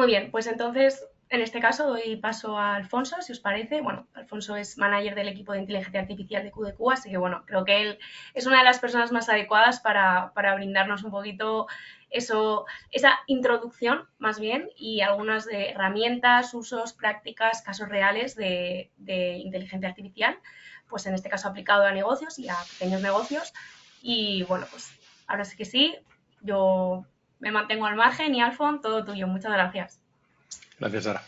Muy bien, pues entonces en este caso doy paso a Alfonso, si os parece. Bueno, Alfonso es manager del equipo de inteligencia artificial de QDQ, así que bueno, creo que él es una de las personas más adecuadas para brindarnos un poquito eso, esa introducción más bien y algunas de herramientas, usos, prácticas, casos reales de inteligencia artificial, pues en este caso aplicado a negocios y a pequeños negocios. Y bueno, pues ahora sí que sí, yo me mantengo al margen y Alfon, todo tuyo. Muchas gracias. Gracias, Sara.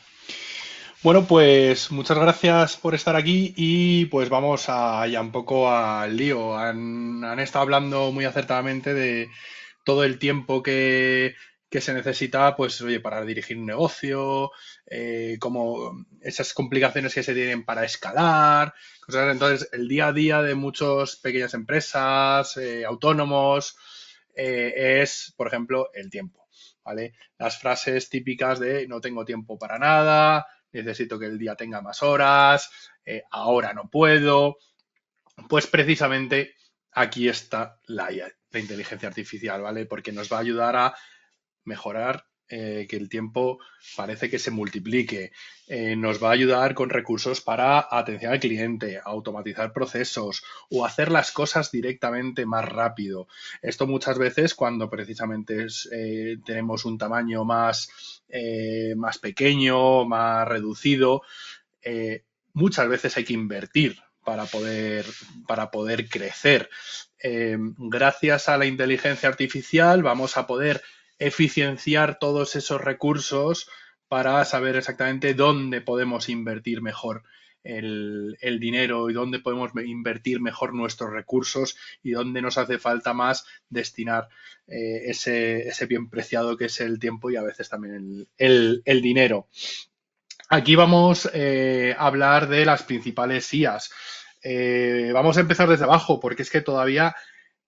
Bueno, pues muchas gracias por estar aquí y pues vamos a, ya un poco al lío. Han estado hablando muy acertadamente de todo el tiempo que se necesita, pues, oye, para dirigir un negocio, como esas complicaciones que se tienen para escalar, cosas. Entonces, el día a día de muchas pequeñas empresas, autónomos, es, por ejemplo, el tiempo, ¿vale? Las frases típicas de no tengo tiempo para nada, necesito que el día tenga más horas, ahora no puedo. Pues precisamente aquí está la IA, la inteligencia artificial, ¿vale? Porque nos va a ayudar a mejorar, que el tiempo parece que se multiplique. Nos va a ayudar con recursos para atención al cliente, automatizar procesos o hacer las cosas directamente más rápido. Esto muchas veces cuando precisamente tenemos un tamaño más pequeño, más reducido, muchas veces hay que invertir para poder crecer. Gracias a la inteligencia artificial vamos a poder eficienciar todos esos recursos para saber exactamente dónde podemos invertir mejor el dinero y dónde podemos invertir mejor nuestros recursos y dónde nos hace falta más destinar ese bien preciado que es el tiempo y a veces también el dinero. Aquí vamos a hablar de las principales IAs. Vamos a empezar desde abajo porque es que todavía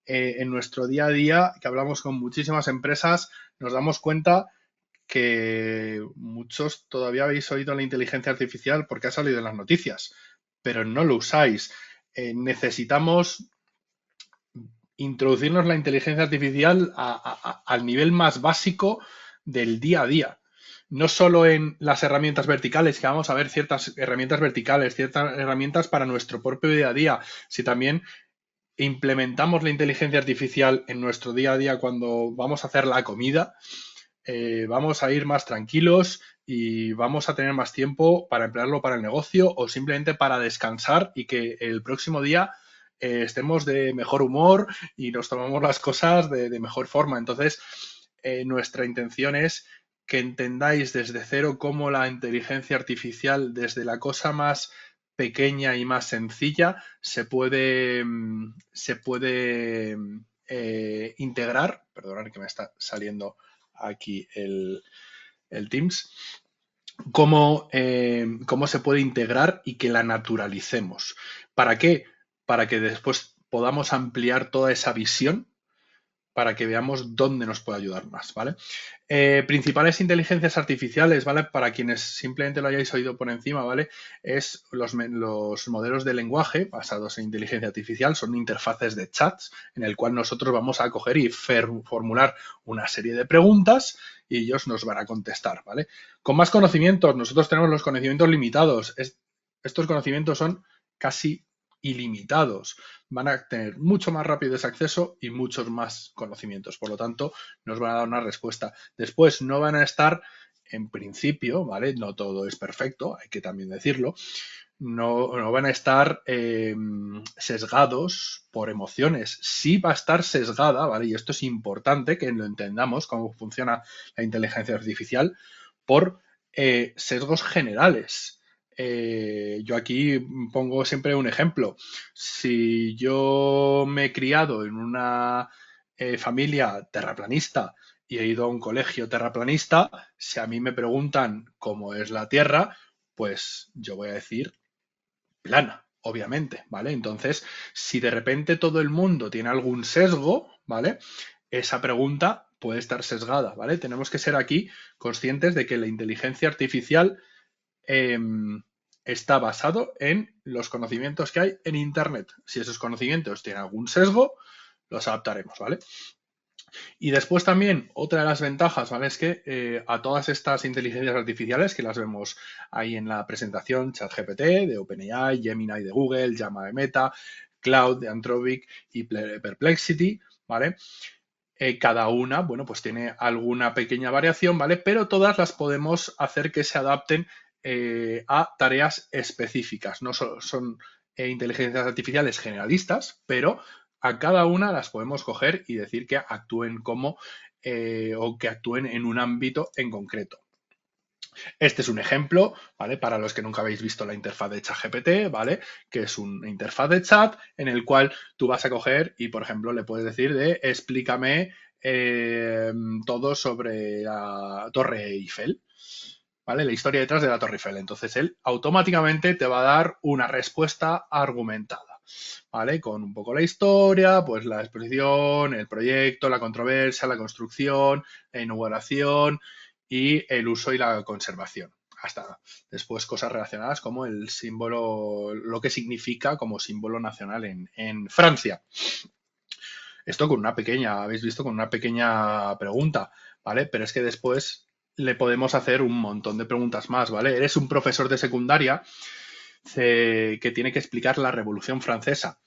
en nuestro día a día, que hablamos con muchísimas empresas, nos damos cuenta que muchos todavía habéis oído la inteligencia artificial porque ha salido en las noticias, pero no lo usáis. Necesitamos introducirnos la inteligencia artificial al nivel más básico del día a día. No solo en las herramientas verticales, que vamos a ver ciertas herramientas verticales, ciertas herramientas para nuestro propio día a día, si también implementamos la inteligencia artificial en nuestro día a día cuando vamos a hacer la comida, vamos a ir más tranquilos y vamos a tener más tiempo para emplearlo para el negocio o simplemente para descansar y que el próximo día estemos de mejor humor y nos tomamos las cosas de mejor forma. Entonces, nuestra intención es que entendáis desde cero cómo la inteligencia artificial, desde la cosa más pequeña y más sencilla, se puede integrar. Perdonad que me está saliendo aquí el Teams. Cómo se puede integrar y que la naturalicemos. ¿Para qué? Para que después podamos ampliar toda esa visión para que veamos dónde nos puede ayudar más, ¿vale? Principales inteligencias artificiales, ¿vale? Para quienes simplemente lo hayáis oído por encima, ¿vale? Es los modelos de lenguaje basados en inteligencia artificial, son interfaces de chats en el cual nosotros vamos a coger y formular una serie de preguntas y ellos nos van a contestar, ¿vale? Con más conocimientos, nosotros tenemos los conocimientos limitados. Estos conocimientos son casi ilimitados, van a tener mucho más rápido ese acceso y muchos más conocimientos. Por lo tanto, nos van a dar una respuesta. Después no van a estar, en principio, ¿vale? No todo es perfecto, hay que también decirlo. No van a estar sesgados por emociones. Sí va a estar sesgada, ¿vale? Y esto es importante que lo entendamos, cómo funciona la inteligencia artificial, por sesgos generales. Yo aquí pongo siempre un ejemplo. Si yo me he criado en una familia terraplanista y he ido a un colegio terraplanista, si a mí me preguntan cómo es la Tierra, pues yo voy a decir plana, obviamente, ¿vale? Entonces, si de repente todo el mundo tiene algún sesgo, ¿vale? Esa pregunta puede estar sesgada, ¿vale? Tenemos que ser aquí conscientes de que la inteligencia artificial eh, está basado en los conocimientos que hay en Internet. Si esos conocimientos tienen algún sesgo, los adaptaremos, ¿vale? Y después también, otra de las ventajas, ¿vale? Es que a todas estas inteligencias artificiales que las vemos ahí en la presentación, ChatGPT de OpenAI, Gemini de Google, Llama de Meta, Cloud de Anthropic y Perplexity, ¿vale? Cada una, bueno, pues tiene alguna pequeña variación, ¿vale? Pero todas las podemos hacer que se adapten a tareas específicas. No son inteligencias artificiales generalistas, pero a cada una las podemos coger y decir que actúen como o que actúen en un ámbito en concreto. Este es un ejemplo, ¿vale? Para los que nunca habéis visto la interfaz de ChatGPT, ¿vale? Que es una interfaz de chat en el cual tú vas a coger y, por ejemplo, le puedes decir de explícame todo sobre la Torre Eiffel, ¿vale? La historia detrás de la Torre Eiffel. Entonces él automáticamente te va a dar una respuesta argumentada, ¿vale? Con un poco la historia, pues la exposición, el proyecto, la controversia, la construcción, la inauguración y el uso y la conservación. Hasta después cosas relacionadas como el símbolo, lo que significa como símbolo nacional en Francia. Esto con una pequeña, habéis visto, con una pequeña pregunta, ¿vale? Pero es que después le podemos hacer un montón de preguntas más, ¿vale? Eres un profesor de secundaria que tiene que explicar la Revolución Francesa.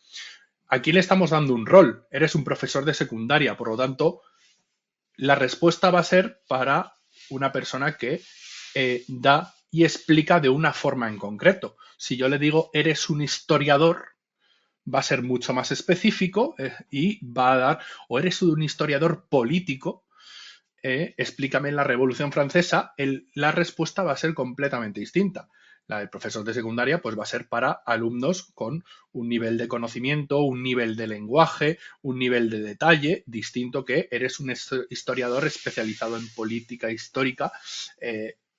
Aquí le estamos dando un rol. Eres un profesor de secundaria, por lo tanto, la respuesta va a ser para una persona que da y explica de una forma en concreto. Si yo le digo, eres un historiador, va a ser mucho más específico y va a dar, o eres un historiador político, explícame la Revolución Francesa, la respuesta va a ser completamente distinta. La del profesor de secundaria pues va a ser para alumnos con un nivel de conocimiento, un nivel de lenguaje, un nivel de detalle distinto que eres un historiador especializado en política histórica,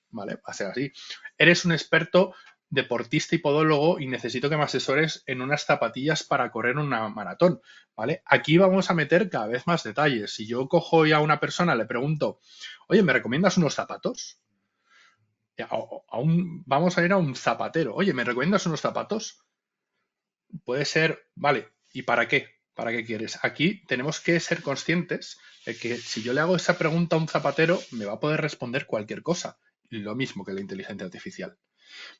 ¿vale? Va a ser así. Eres un experto deportista y podólogo y necesito que me asesores en unas zapatillas para correr una maratón, ¿vale? Aquí vamos a meter cada vez más detalles. Si yo cojo ya a una persona, le pregunto, oye, ¿me recomiendas unos zapatos? Vamos a ir a un zapatero. Oye, ¿me recomiendas unos zapatos? Puede ser, vale, ¿y para qué? ¿Para qué quieres? Aquí tenemos que ser conscientes de que si yo le hago esa pregunta a un zapatero, me va a poder responder cualquier cosa. Lo mismo que la inteligencia artificial.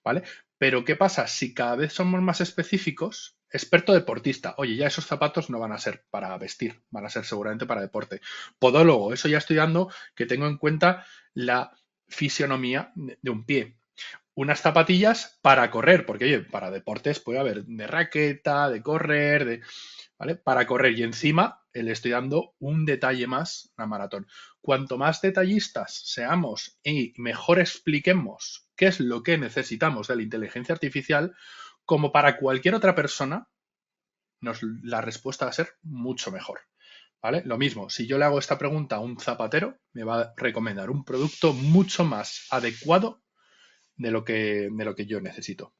¿Vale? Pero ¿qué pasa? Si cada vez somos más específicos, experto deportista, oye, ya esos zapatos no van a ser para vestir, van a ser seguramente para deporte. Podólogo, eso ya estoy dando que tengo en cuenta la fisionomía de un pie. Unas zapatillas para correr, porque oye, para deportes puede haber de raqueta, de correr, ¿vale? Para correr y encima le estoy dando un detalle más a maratón. Cuanto más detallistas seamos y mejor expliquemos qué es lo que necesitamos de la inteligencia artificial, como para cualquier otra persona, la respuesta va a ser mucho mejor. ¿Vale? Lo mismo, si yo le hago esta pregunta a un zapatero, me va a recomendar un producto mucho más adecuado de lo que yo necesito.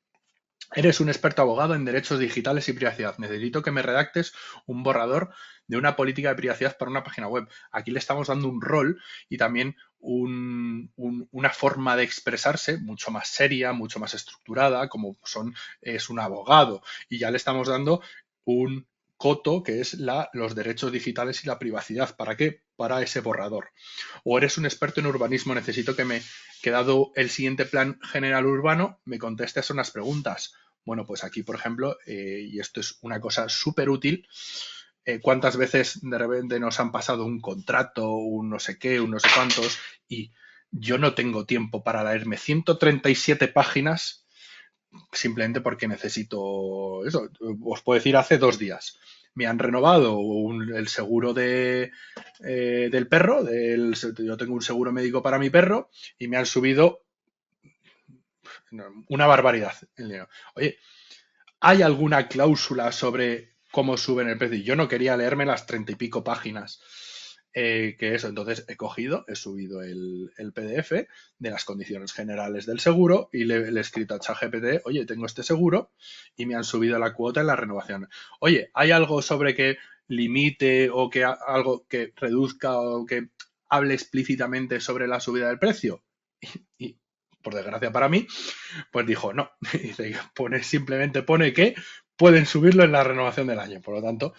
Eres un experto abogado en derechos digitales y privacidad. Necesito que me redactes un borrador de una política de privacidad para una página web. Aquí le estamos dando un rol y también una forma de expresarse mucho más seria, mucho más estructurada, como es un abogado. Y ya le estamos dando un coto que es los derechos digitales y la privacidad. ¿Para qué? Para ese borrador. O eres un experto en urbanismo. Necesito que dado el siguiente plan general urbano, me contestes unas preguntas. Bueno, pues aquí, por ejemplo, y esto es una cosa súper útil, ¿cuántas veces de repente nos han pasado un contrato, un no sé qué, un no sé cuántos, y yo no tengo tiempo para leerme 137 páginas simplemente porque necesito eso? Os puedo decir, hace 2 días me han renovado el seguro del perro, yo tengo un seguro médico para mi perro y me han subido una barbaridad el dinero. Oye, ¿hay alguna cláusula sobre cómo suben el precio? Yo no quería leerme las 30 y pico páginas que eso. Entonces he subido el PDF de las condiciones generales del seguro y le he escrito a ChatGPT, oye, tengo este seguro y me han subido la cuota en la renovación. Oye, ¿hay algo sobre que limite o que algo que reduzca o que hable explícitamente sobre la subida del precio? Y por desgracia para mí, pues dijo no. Dice, simplemente pone que pueden subirlo en la renovación del año. Por lo tanto,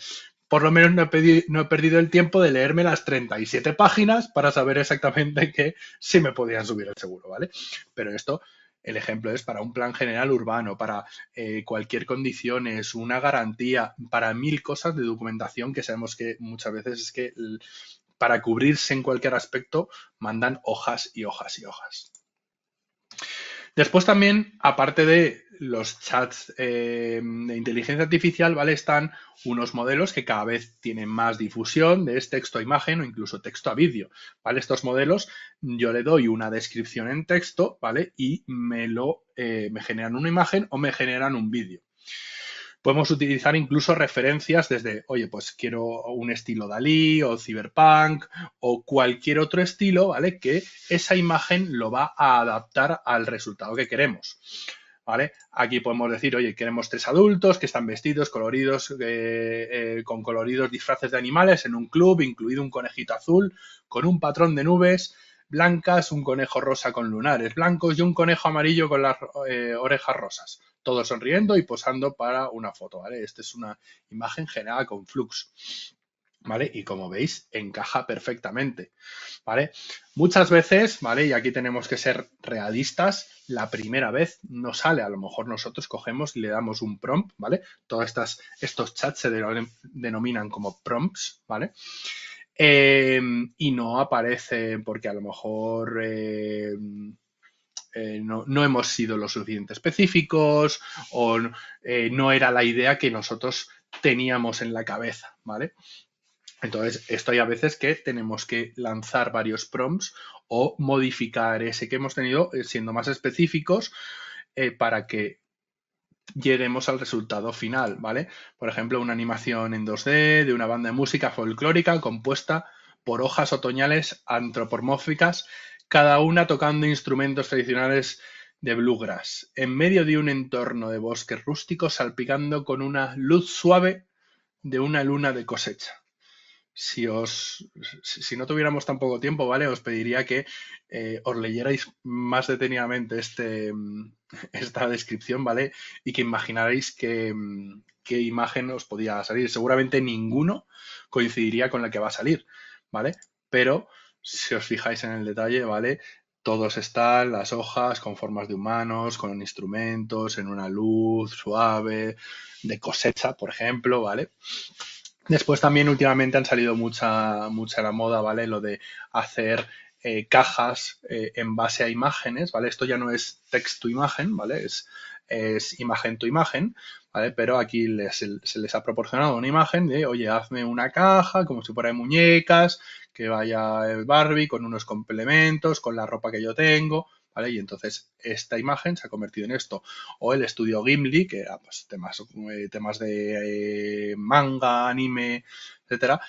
por lo menos no he perdido el tiempo de leerme las 37 páginas para saber exactamente que sí me podían subir el seguro, ¿vale? Pero esto, el ejemplo es para un plan general urbano, para cualquier condición, es una garantía, para mil cosas de documentación que sabemos que muchas veces es que para cubrirse en cualquier aspecto mandan hojas y hojas y hojas. Después también, aparte de los chats de inteligencia artificial, ¿vale? Están unos modelos que cada vez tienen más difusión de texto a imagen o incluso texto a vídeo, ¿vale? Estos modelos yo le doy una descripción en texto, ¿vale? Y me generan una imagen o me generan un vídeo. Podemos utilizar incluso referencias desde, oye, pues quiero un estilo Dalí o Cyberpunk o cualquier otro estilo, ¿vale? Que esa imagen lo va a adaptar al resultado que queremos. ¿Vale? Aquí podemos decir, oye, queremos 3 adultos que están vestidos, coloridos, con coloridos disfraces de animales en un club, incluido un conejito azul, con un patrón de nubes blancas, un conejo rosa con lunares blancos y un conejo amarillo con las orejas rosas. Todos sonriendo y posando para una foto, ¿vale? Esta es una imagen generada con Flux, ¿vale? Y como veis, encaja perfectamente, ¿vale? Muchas veces, ¿vale? Y aquí tenemos que ser realistas, la primera vez no sale, a lo mejor nosotros cogemos y le damos un prompt, ¿vale? Todos estos chats se denominan como prompts, ¿vale? Y no aparece porque a lo mejor no hemos sido lo suficiente específicos o no era la idea que nosotros teníamos en la cabeza, ¿vale? Entonces, esto hay a veces que tenemos que lanzar varios prompts o modificar ese que hemos tenido siendo más específicos para que lleguemos al resultado final, ¿vale? Por ejemplo, una animación en 2D de una banda de música folclórica compuesta por hojas otoñales antropomórficas, cada una tocando instrumentos tradicionales de bluegrass, en medio de un entorno de bosques rústicos salpicando con una luz suave de una luna de cosecha. Si no tuviéramos tan poco tiempo, ¿vale? Os pediría que os leyerais más detenidamente esta descripción, ¿vale? Y que imaginarais qué imagen os podía salir. Seguramente ninguno coincidiría con la que va a salir, ¿vale? Pero si os fijáis en el detalle, ¿vale? Todos están, las hojas con formas de humanos, con instrumentos, en una luz suave, de cosecha, por ejemplo, ¿vale? Después también últimamente han salido mucha la moda, ¿vale? Lo de hacer cajas en base a imágenes, ¿vale? Esto ya no es text to imagen, ¿vale? Es imagen to imagen, ¿vale? Pero aquí se les ha proporcionado una imagen de, oye, hazme una caja como si fuera de muñecas, que vaya el Barbie con unos complementos, con la ropa que yo tengo, ¿vale? Y entonces esta imagen se ha convertido en esto. O el estudio Gimli, que era pues, temas de manga, anime, etcétera.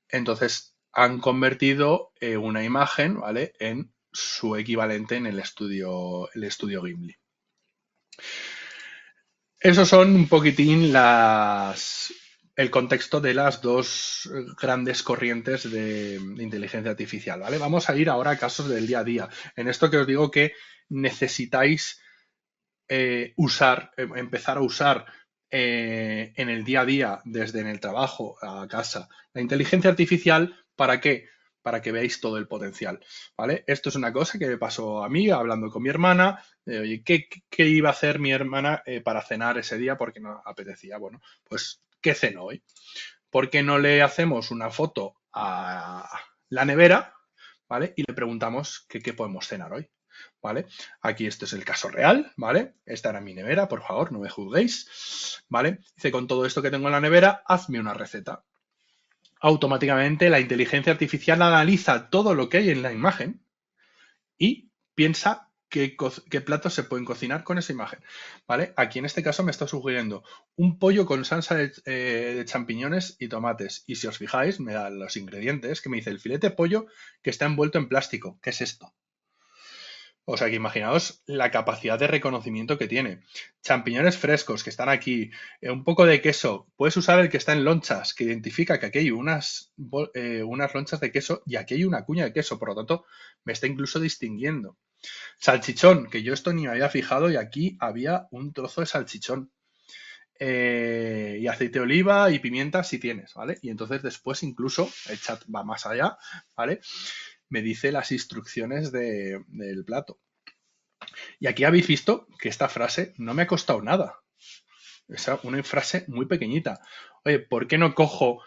Entonces han convertido una imagen, ¿vale? En su equivalente en el estudio Gimli. Esos son un poquitín el contexto de las dos grandes corrientes de inteligencia artificial, ¿vale? Vamos a ir ahora a casos del día a día. En esto que os digo que necesitáis empezar a usar en el día a día, desde en el trabajo a casa, la inteligencia artificial, ¿para qué? Para que veáis todo el potencial, ¿vale? Esto es una cosa que me pasó a mí hablando con mi hermana, oye, ¿qué iba a hacer mi hermana para cenar ese día? Porque no apetecía, bueno, pues, ¿qué cenó hoy? ¿Por qué no le hacemos una foto a la nevera, ¿vale? Y le preguntamos qué podemos cenar hoy, ¿vale? Aquí este es el caso real, ¿vale? Esta era mi nevera, por favor, no me juzguéis, ¿vale? Dice, con todo esto que tengo en la nevera, hazme una receta. Automáticamente la inteligencia artificial analiza todo lo que hay en la imagen y piensa qué platos se pueden cocinar con esa imagen, ¿vale? Aquí en este caso me está sugiriendo un pollo con salsa de champiñones y tomates. Y si os fijáis, me da los ingredientes, que me dice el filete de pollo que está envuelto en plástico. ¿Qué es esto? O sea que imaginaos la capacidad de reconocimiento que tiene. Champiñones frescos que están aquí, un poco de queso. Puedes usar el que está en lonchas, que identifica que aquí hay unas lonchas de queso y aquí hay una cuña de queso. Por lo tanto, me está incluso distinguiendo. Salchichón, que yo esto ni me había fijado y aquí había un trozo de salchichón. y aceite de oliva y pimienta si tienes, ¿vale? Y entonces después incluso el chat va más allá, ¿vale? Me dice las instrucciones del plato. Y aquí habéis visto que esta frase no me ha costado nada. Es una frase muy pequeñita. Oye, ¿por qué no cojo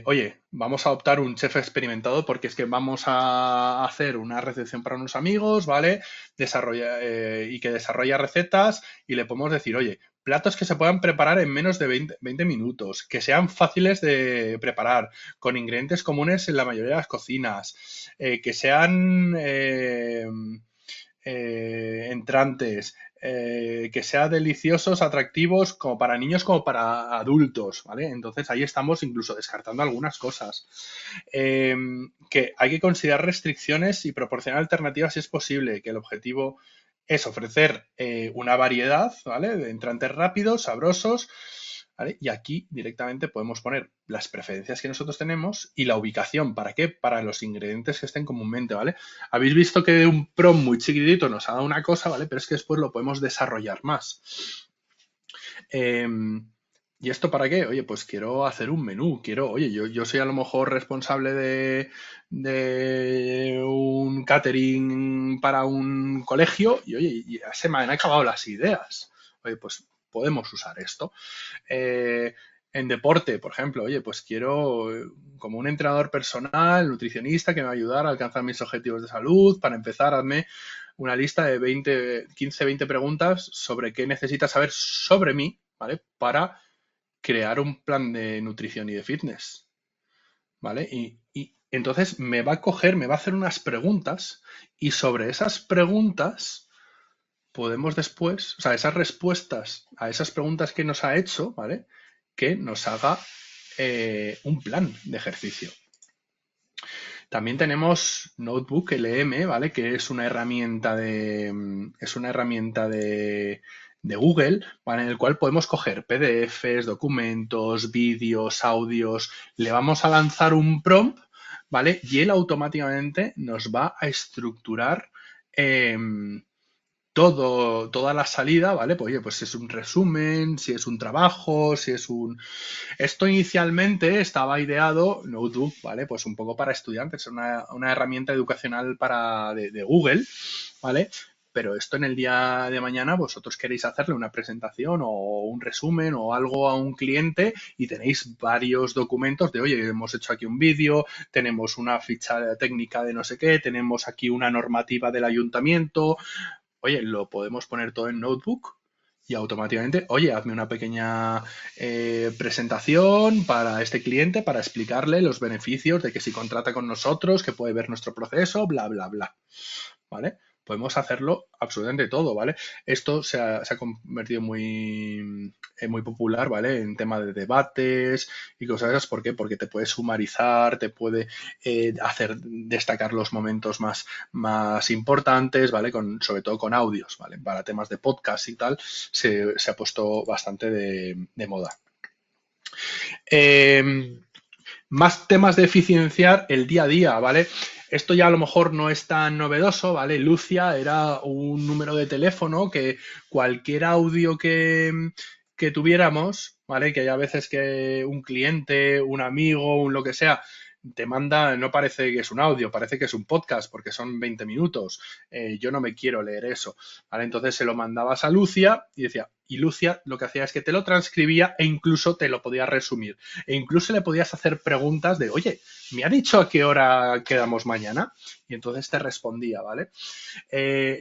oye, vamos a adoptar un chef experimentado porque es que vamos a hacer una recepción para unos amigos, ¿vale? Y que desarrolla recetas y le podemos decir, oye, platos que se puedan preparar en menos de 20 minutos, que sean fáciles de preparar, con ingredientes comunes en la mayoría de las cocinas, que sean entrantes, que sean deliciosos, atractivos, como para niños como para adultos, ¿vale? Entonces ahí estamos incluso descartando algunas cosas. Que hay que considerar restricciones y proporcionar alternativas si es posible, que el objetivo es ofrecer una variedad, ¿vale? De entrantes rápidos, sabrosos, ¿vale? Y aquí directamente podemos poner las preferencias que nosotros tenemos y la ubicación. ¿Para qué? Para los ingredientes que estén comúnmente, ¿vale? Habéis visto que de un prompt muy chiquitito nos ha dado una cosa, ¿vale? Pero es que después lo podemos desarrollar más. ¿Y esto para qué? Oye, pues quiero hacer un menú. Oye, yo soy a lo mejor responsable de un catering para un colegio y oye, ya se me han acabado las ideas. Oye, pues podemos usar esto. En deporte, por ejemplo, oye, pues quiero como un entrenador personal, nutricionista que me va a ayudar a alcanzar mis objetivos de salud. Para empezar, hazme una lista de 15, 20 preguntas sobre qué necesitas saber sobre mí, ¿vale? Para crear un plan de nutrición y de fitness, ¿vale? Y entonces me va a hacer unas preguntas y sobre esas preguntas podemos después, o sea, esas respuestas a esas preguntas que nos ha hecho, ¿vale? Que nos haga un plan de ejercicio. También tenemos Notebook LM, ¿vale? Que es una herramienta de Google, ¿vale? En el cual podemos coger PDFs, documentos, vídeos, audios. Le vamos a lanzar un prompt, ¿vale? Y él automáticamente nos va a estructurar toda la salida, ¿vale? Pues oye, pues si es un resumen, si es un trabajo, si es un... Esto inicialmente estaba ideado, Notebook, ¿vale? Pues un poco para estudiantes, una herramienta educacional de Google, ¿vale? Pero esto en el día de mañana vosotros queréis hacerle una presentación o un resumen o algo a un cliente y tenéis varios documentos de, oye, hemos hecho aquí un vídeo, tenemos una ficha técnica de no sé qué, tenemos aquí una normativa del ayuntamiento, oye, lo podemos poner todo en Notebook y automáticamente, oye, hazme una pequeña presentación para este cliente para explicarle los beneficios de que si contrata con nosotros, que puede ver nuestro proceso, bla, bla, bla. ¿Vale? Podemos hacerlo absolutamente todo, ¿vale? Esto se ha convertido muy popular, ¿vale? En tema de debates y cosas esas. ¿Por qué? Porque te puede sumarizar, te puede hacer destacar los momentos más importantes, ¿vale? Sobre todo con audios, ¿vale? Para temas de podcast y tal, se ha puesto bastante de moda. Más temas de eficienciar el día a día, ¿vale? Esto ya a lo mejor no es tan novedoso, ¿vale? Lucia era un número de teléfono que cualquier audio que tuviéramos, ¿vale? Que hay a veces que un cliente, un amigo, un lo que sea, te manda, no parece que es un audio, parece que es un podcast porque son 20 minutos. Yo no me quiero leer eso, ¿vale? Entonces se lo mandabas a Lucia y decía, y Lucia lo que hacía es que te lo transcribía e incluso te lo podía resumir. E incluso le podías hacer preguntas de, oye, ¿me ha dicho a qué hora quedamos mañana? Y entonces te respondía, ¿vale?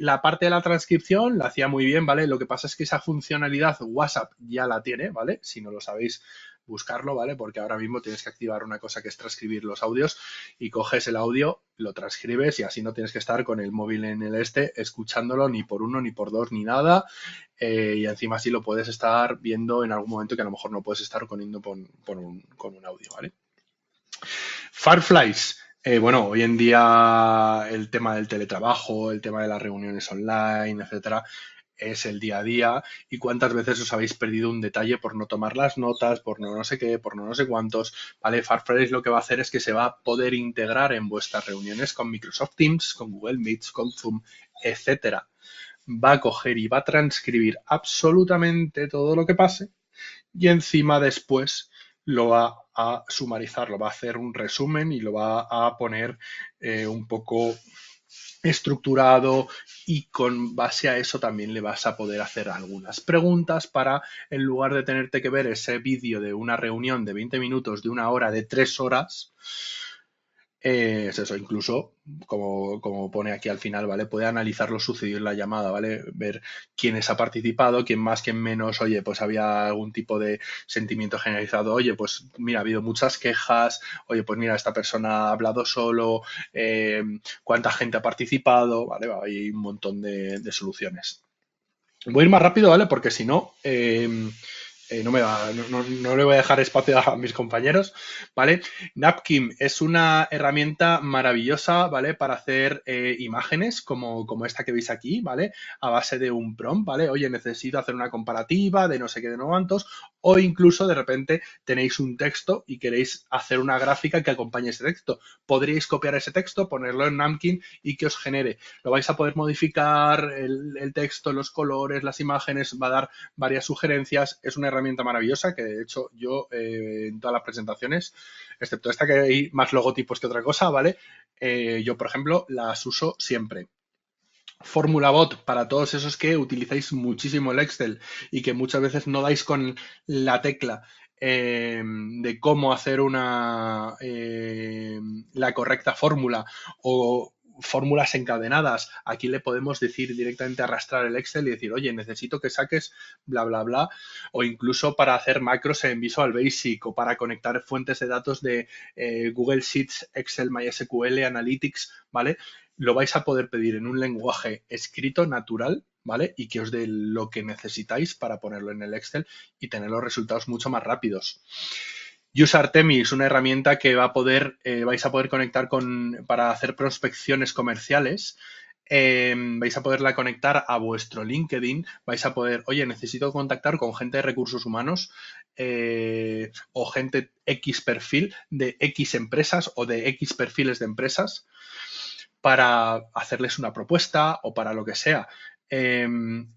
La parte de la transcripción la hacía muy bien, ¿vale? Lo que pasa es que esa funcionalidad WhatsApp ya la tiene, ¿vale? Si no lo sabéis, buscarlo, ¿vale? Porque ahora mismo tienes que activar una cosa que es transcribir los audios y coges el audio, lo transcribes y así no tienes que estar con el móvil en el escuchándolo ni por uno, ni por dos, ni nada. Y encima así lo puedes estar viendo en algún momento que a lo mejor no puedes estar poniendo con un audio, ¿vale? Fireflies. Bueno, hoy en día el tema del teletrabajo, el tema de las reuniones online, etcétera, es el día a día. ¿Y cuántas veces os habéis perdido un detalle por no tomar las notas, por no sé qué, por no sé cuántos? ¿Vale? Fireflies lo que va a hacer es que se va a poder integrar en vuestras reuniones con Microsoft Teams, con Google Meets, con Zoom, etcétera. va a coger y va a transcribir absolutamente todo lo que pase y encima después lo va a sumarizar, lo va a hacer un resumen y lo va a poner un poco estructurado y con base a eso también le vas a poder hacer algunas preguntas para, en lugar de tenerte que ver ese vídeo de una reunión de 20 minutos, de una hora, de 3 horas, es eso, incluso, como pone aquí al final, ¿vale? Puede analizar lo sucedido en la llamada, ¿vale? Ver quiénes ha participado, quién más, quién menos, oye, pues había algún tipo de sentimiento generalizado, oye, pues mira, ha habido muchas quejas, oye, pues mira, esta persona ha hablado solo, cuánta gente ha participado, ¿vale? Hay un montón de soluciones. Voy a ir más rápido, ¿vale? Porque si no, no le voy a dejar espacio a mis compañeros, ¿vale? Napkin es una herramienta maravillosa, ¿vale? Para hacer imágenes como esta que veis aquí, ¿vale? A base de un prompt, ¿vale? Oye, necesito hacer una comparativa de no sé qué, de no cuántos, o incluso de repente tenéis un texto y queréis hacer una gráfica que acompañe ese texto. Podríais copiar ese texto, ponerlo en Napkin y que os genere. Lo vais a poder modificar, el texto, los colores, las imágenes, va a dar varias sugerencias. Es una herramienta maravillosa que de hecho yo en todas las presentaciones, excepto esta que hay más logotipos que otra cosa, ¿vale? Yo, por ejemplo, las uso siempre. Fórmula Bot para todos esos que utilizáis muchísimo el Excel y que muchas veces no dais con la tecla de cómo hacer la correcta fórmula o fórmulas encadenadas. Aquí le podemos decir directamente arrastrar el Excel y decir, oye, necesito que saques bla, bla, bla, o incluso para hacer macros en Visual Basic o para conectar fuentes de datos de Google Sheets, Excel, MySQL, Analytics, ¿vale? Lo vais a poder pedir en un lenguaje escrito natural, ¿vale? Y que os dé lo que necesitáis para ponerlo en el Excel y tener los resultados mucho más rápidos. Use Artemi es una herramienta que vais a poder conectar para hacer prospecciones comerciales. Vais a poderla conectar a vuestro LinkedIn, vais a poder, oye, necesito contactar con gente de recursos humanos o gente X perfil de X empresas o de X perfiles de empresas para hacerles una propuesta o para lo que sea.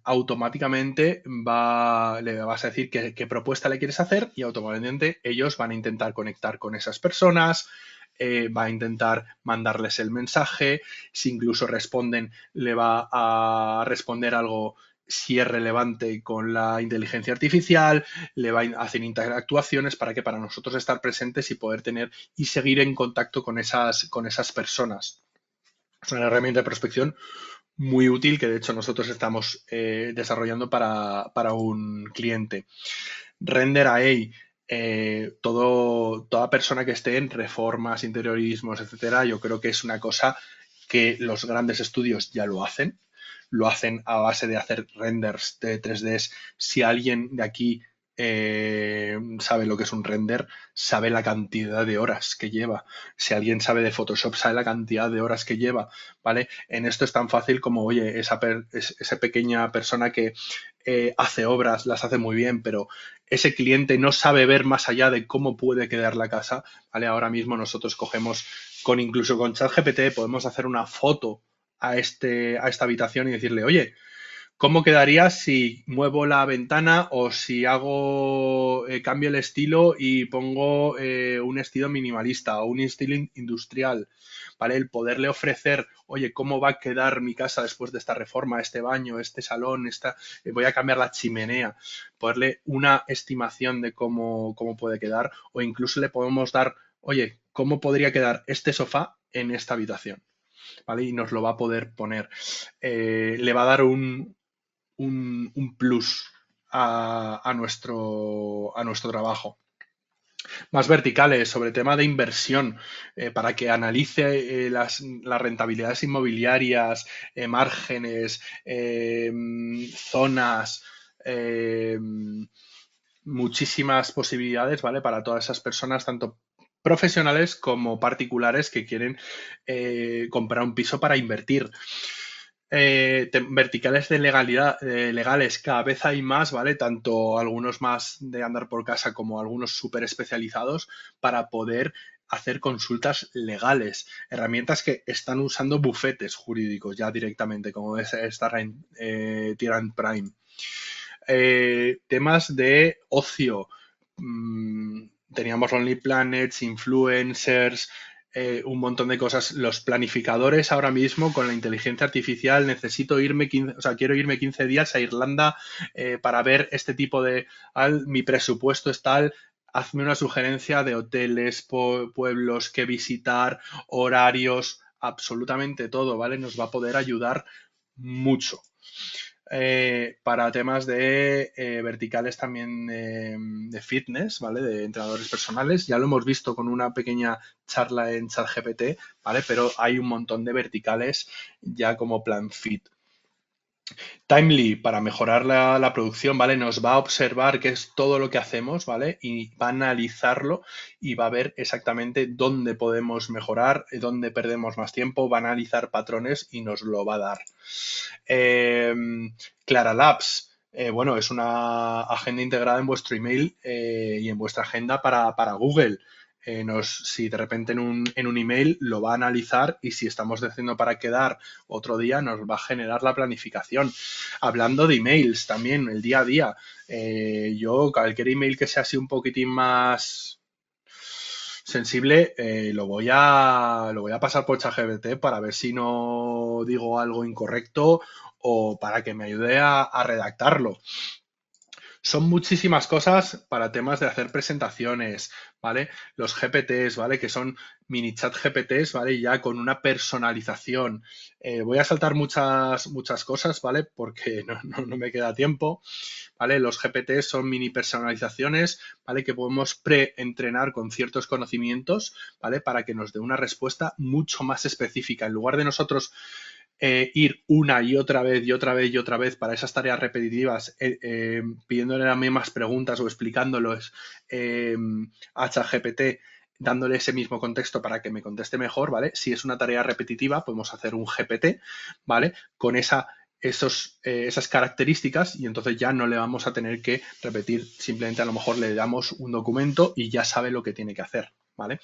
Automáticamente le vas a decir qué propuesta le quieres hacer y automáticamente ellos van a intentar conectar con esas personas, va a intentar mandarles el mensaje, si incluso responden, le va a responder algo si es relevante con la inteligencia artificial, le va a hacer interactuaciones para que para nosotros estar presentes y poder tener y seguir en contacto con esas personas. Es una herramienta de prospección muy útil que de hecho nosotros estamos desarrollando para un cliente. Render AI, toda persona que esté en reformas, interiorismos, etcétera, yo creo que es una cosa que los grandes estudios ya lo hacen a base de hacer renders de 3Ds. Si alguien de aquí sabe lo que es un render, sabe la cantidad de horas que lleva. Si alguien sabe de Photoshop, sabe la cantidad de horas que lleva, ¿vale? En esto es tan fácil como, oye, esa pequeña persona que hace obras, las hace muy bien, pero ese cliente no sabe ver más allá de cómo puede quedar la casa, ¿vale? Ahora mismo nosotros cogemos, incluso con ChatGPT, podemos hacer una foto a esta habitación y decirle, oye, ¿cómo quedaría si muevo la ventana o si cambio el estilo y pongo un estilo minimalista o un estilo industrial? ¿Vale? El poderle ofrecer, oye, ¿cómo va a quedar mi casa después de esta reforma, este baño, este salón, voy a cambiar la chimenea? Poderle una estimación de cómo puede quedar o incluso le podemos dar, oye, ¿cómo podría quedar este sofá en esta habitación? ¿Vale? Y nos lo va a poder poner. Le va a dar un plus a nuestro trabajo. Más verticales, sobre tema de inversión, para que analice las rentabilidades inmobiliarias, márgenes, zonas, muchísimas posibilidades, ¿vale? Para todas esas personas, tanto profesionales como particulares que quieren comprar un piso para invertir. Verticales de legalidad, legales cada vez hay más, ¿vale? Tanto algunos más de andar por casa como algunos súper especializados para poder hacer consultas legales, herramientas que están usando bufetes jurídicos ya directamente, como es esta Tyrant Prime. Temas de ocio. Teníamos Lonely Planets, influencers, un montón de cosas. Los planificadores ahora mismo con la inteligencia artificial, necesito irme 15, o sea, quiero irme 15 días a Irlanda para ver este tipo de... mi presupuesto es tal, hazme una sugerencia de hoteles, pueblos que visitar, horarios, absolutamente todo, ¿vale? Nos va a poder ayudar mucho. Para temas de verticales también de fitness, ¿vale? De entrenadores personales. Ya lo hemos visto con una pequeña charla en ChatGPT, ¿vale? Pero hay un montón de verticales ya como plan fit. Timely, para mejorar la producción, ¿vale? Nos va a observar qué es todo lo que hacemos, ¿vale? Y va a analizarlo y va a ver exactamente dónde podemos mejorar, dónde perdemos más tiempo, va a analizar patrones y nos lo va a dar. Clara Labs, bueno, es una agenda integrada en vuestro email y en vuestra agenda para Google. Si de repente en un email lo va a analizar y si estamos diciendo para quedar otro día, nos va a generar la planificación. Hablando de emails también, el día a día, yo cualquier email que sea así un poquitín más sensible, lo voy a pasar por ChatGPT para ver si no digo algo incorrecto o para que me ayude a redactarlo. Son muchísimas cosas para temas de hacer presentaciones, ¿vale? Los GPTs, ¿vale? Que son mini chat GPTs, ¿vale? Ya con una personalización. Voy a saltar muchas cosas, ¿vale? Porque no me queda tiempo, ¿vale? Los GPTs son mini personalizaciones, ¿vale? Que podemos pre-entrenar con ciertos conocimientos, ¿vale? Para que nos dé una respuesta mucho más específica. En lugar de nosotros ir una y otra vez y otra vez y otra vez para esas tareas repetitivas, pidiéndole las mismas preguntas o explicándolos a ChatGPT, dándole ese mismo contexto para que me conteste mejor, ¿vale? Si es una tarea repetitiva, podemos hacer un GPT, ¿vale? Con esas características y entonces ya no le vamos a tener que repetir, simplemente a lo mejor le damos un documento y ya sabe lo que tiene que hacer, ¿vale?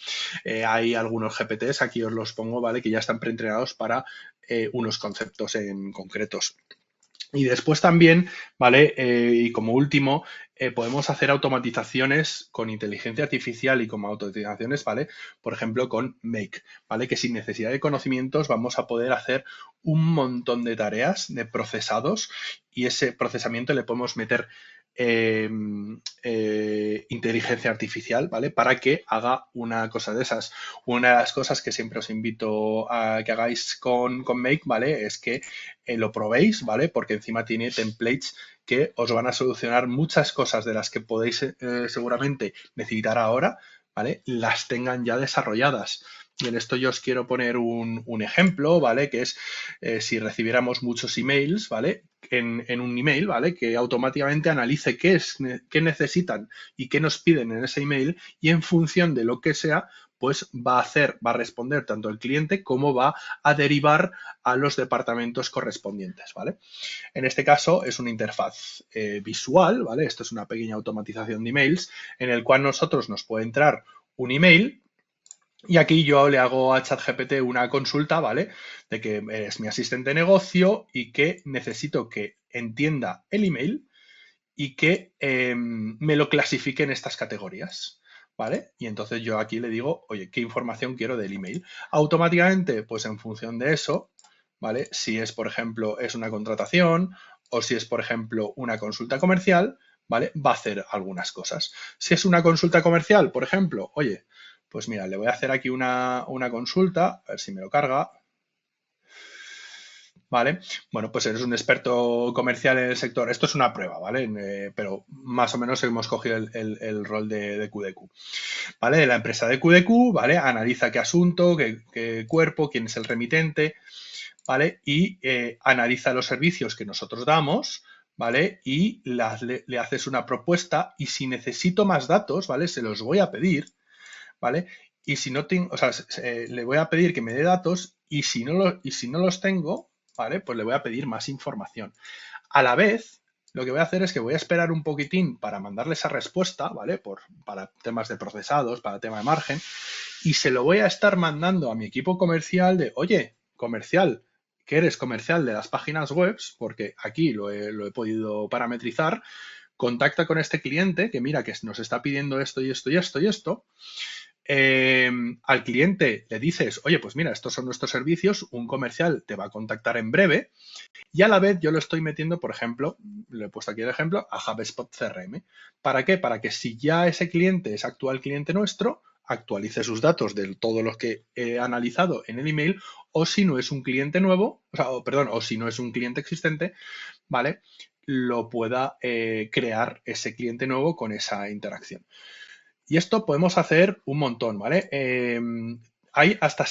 Hay algunos GPTs, aquí os los pongo, ¿vale? Que ya están preentrenados para unos conceptos en concretos. Y después también, ¿vale? Y como último, podemos hacer automatizaciones con inteligencia artificial y como automatizaciones, ¿vale? Por ejemplo, con Make, ¿vale? Que sin necesidad de conocimientos vamos a poder hacer un montón de tareas de procesados y ese procesamiento le podemos meter inteligencia artificial, ¿vale? Para que haga una cosa de esas. Una de las cosas que siempre os invito a que hagáis con Make, ¿vale? Es que lo probéis, ¿vale? Porque encima tiene templates que os van a solucionar muchas cosas de las que podéis seguramente necesitar ahora, ¿vale? Las tengan ya desarrolladas. Y en esto yo os quiero poner un ejemplo, ¿vale? Que es si recibiéramos muchos emails, ¿vale? En un email, ¿vale? Que automáticamente analice qué necesitan y qué nos piden en ese email y en función de lo que sea, pues va a responder tanto el cliente como va a derivar a los departamentos correspondientes, ¿vale? En este caso es una interfaz visual, ¿vale? Esto es una pequeña automatización de emails en el cual nos puede entrar un email y aquí yo le hago a ChatGPT una consulta, ¿vale? De que es mi asistente de negocio y que necesito que entienda el email y que me lo clasifique en estas categorías, ¿vale? Y entonces yo aquí le digo, oye, ¿qué información quiero del email? Automáticamente, pues en función de eso, ¿vale? Si es, por ejemplo, es una contratación o si es, por ejemplo, una consulta comercial, ¿vale? Va a hacer algunas cosas. Si es una consulta comercial, por ejemplo, oye, pues mira, le voy a hacer aquí una consulta, a ver si me lo carga. ¿Vale? Bueno, pues eres un experto comercial en el sector. Esto es una prueba, ¿vale? Pero más o menos hemos cogido el rol de QDQ. ¿Vale? La empresa de QDQ, ¿vale? Analiza qué asunto, qué cuerpo, quién es el remitente, ¿vale? Y analiza los servicios que nosotros damos, ¿vale? Y le haces una propuesta y si necesito más datos, ¿vale? Se los voy a pedir, ¿vale? Y si no tengo, o sea, le voy a pedir que me dé datos y si no los tengo, ¿vale? Pues le voy a pedir más información. A la vez, lo que voy a hacer es que voy a esperar un poquitín para mandarle esa respuesta, ¿vale? Para temas de procesados, para tema de margen, y se lo voy a estar mandando a mi equipo comercial de, oye, comercial, que eres comercial de las páginas web, porque aquí lo he podido parametrizar, contacta con este cliente que mira que nos está pidiendo esto y esto y esto y esto. Al cliente le dices, oye, pues mira, estos son nuestros servicios, un comercial te va a contactar en breve y a la vez yo lo estoy metiendo, por ejemplo, le he puesto aquí el ejemplo, a HubSpot CRM. ¿Para qué? Para que si ya ese cliente es actual cliente nuestro, actualice sus datos de todos los que he analizado en el email, o si no es un cliente nuevo, o si no es un cliente existente, ¿vale? Lo pueda crear ese cliente nuevo con esa interacción. Y esto podemos hacer un montón, ¿vale? Hay hasta,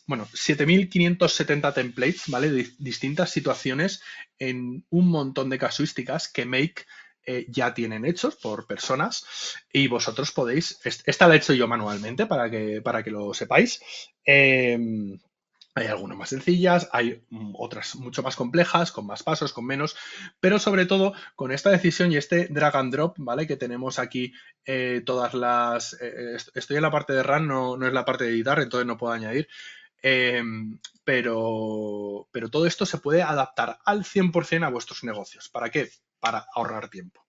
bueno, 7.570 templates, ¿vale? De distintas situaciones en un montón de casuísticas que Make ya tienen hechos por personas y vosotros podéis, esta la he hecho yo manualmente para que lo sepáis. Hay algunas más sencillas, hay otras mucho más complejas, con más pasos, con menos, pero sobre todo con esta decisión y este drag and drop, ¿vale? Que tenemos aquí todas las... estoy en la parte de run, no es la parte de editar, entonces no puedo añadir. Eh, pero todo esto se puede adaptar al 100% a vuestros negocios. ¿Para qué? Para ahorrar tiempo.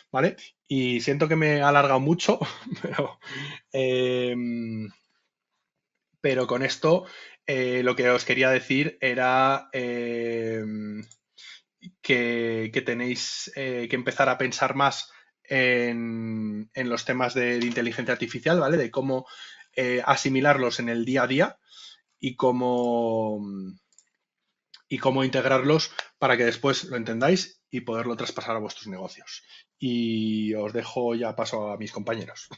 ¿Vale? Y siento que me he alargado mucho, pero... eh, pero con esto lo que os quería decir era que tenéis que empezar a pensar más en los temas de inteligencia artificial, ¿vale? De cómo asimilarlos en el día a día y cómo integrarlos para que después lo entendáis y poderlo traspasar a vuestros negocios. Y os dejo ya paso a mis compañeros.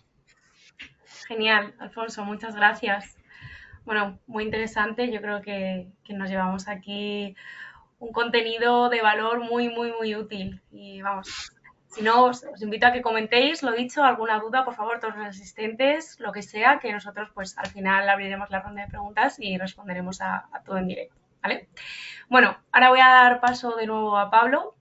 Genial, Alfonso, muchas gracias. Bueno, muy interesante. Yo creo que nos llevamos aquí un contenido de valor muy, muy, muy útil. Y vamos, si no, os invito a que comentéis, lo dicho, alguna duda, por favor, todos los asistentes, lo que sea, que nosotros pues al final abriremos la ronda de preguntas y responderemos a todo en directo, ¿vale? Bueno, ahora voy a dar paso de nuevo a Pablo.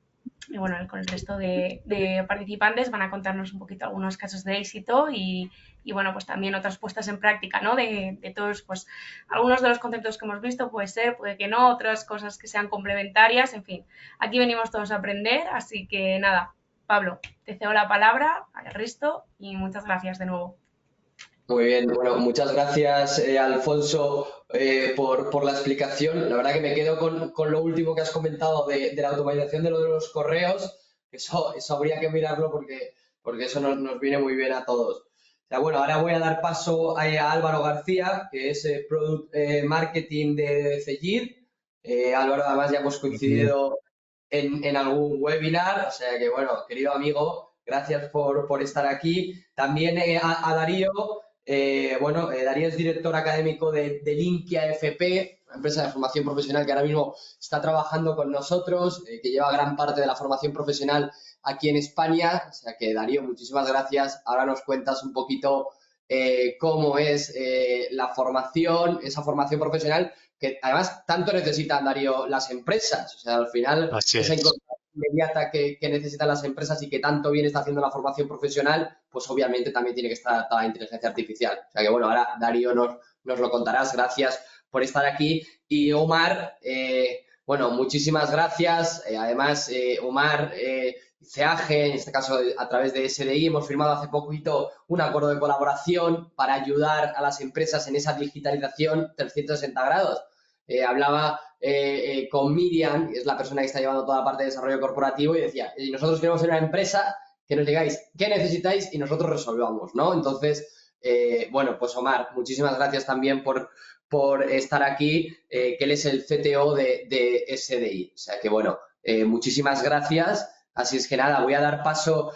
Y bueno, con el resto de participantes van a contarnos un poquito algunos casos de éxito y bueno, pues también otras puestas en práctica, ¿no? De todos, pues algunos de los conceptos que hemos visto puede ser, puede que no, otras cosas que sean complementarias, en fin. Aquí venimos todos a aprender, así que nada, Pablo, te cedo la palabra al resto y muchas gracias de nuevo. Muy bien, bueno, muchas gracias, Alfonso, por la explicación. La verdad que me quedo con lo último que has comentado de la automatización de lo de los correos. Eso habría que mirarlo porque eso nos viene muy bien a todos. O sea, bueno, ahora voy a dar paso a Álvaro García, que es Product Marketing de Cellir. Álvaro, además ya hemos coincidido en algún webinar, o sea que, bueno, querido amigo, gracias por estar aquí. También a Darío. Darío es director académico de Linkia FP, una empresa de formación profesional que ahora mismo está trabajando con nosotros, que lleva gran parte de la formación profesional aquí en España. O sea que, Darío, muchísimas gracias. Ahora nos cuentas un poquito cómo es la formación, esa formación profesional que además tanto necesitan, Darío, las empresas. O sea, al final, Así esa es. inmediata que necesitan las empresas y que tanto bien está haciendo la formación profesional, pues obviamente también tiene que estar adaptada a la inteligencia artificial. O sea que bueno, ahora Darío nos lo contarás. Gracias por estar aquí. Y Omar, bueno, muchísimas gracias. Además, Omar, CEAGE, en este caso a través de SDI, hemos firmado hace poquito un acuerdo de colaboración para ayudar a las empresas en esa digitalización 360 grados. Hablaba con Miriam, que es la persona que está llevando toda la parte de desarrollo corporativo, y decía, y nosotros queremos ser una empresa que nos digáis qué necesitáis y nosotros resolvamos, ¿no? Entonces, bueno, pues Omar, muchísimas gracias también por estar aquí, que él es el CTO de SDI. O sea que, bueno, muchísimas gracias. Así es que nada, voy a dar paso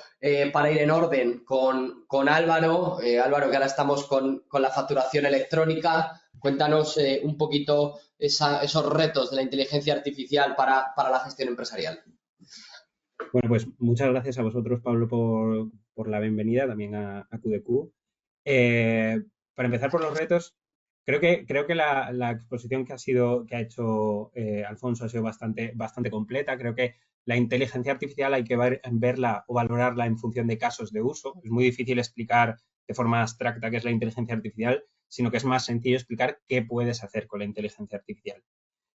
para ir en orden con Álvaro. Álvaro, que ahora estamos con la facturación electrónica. Cuéntanos un poquito esos retos de la inteligencia artificial para la gestión empresarial. Bueno, pues muchas gracias a vosotros, Pablo, por la bienvenida, también a QDQ. Para empezar por los retos, creo que la exposición que ha hecho Alfonso ha sido bastante completa. Creo que la inteligencia artificial hay que verla o valorarla en función de casos de uso. Es muy difícil explicar de forma abstracta qué es la inteligencia artificial, sino que es más sencillo explicar qué puedes hacer con la inteligencia artificial.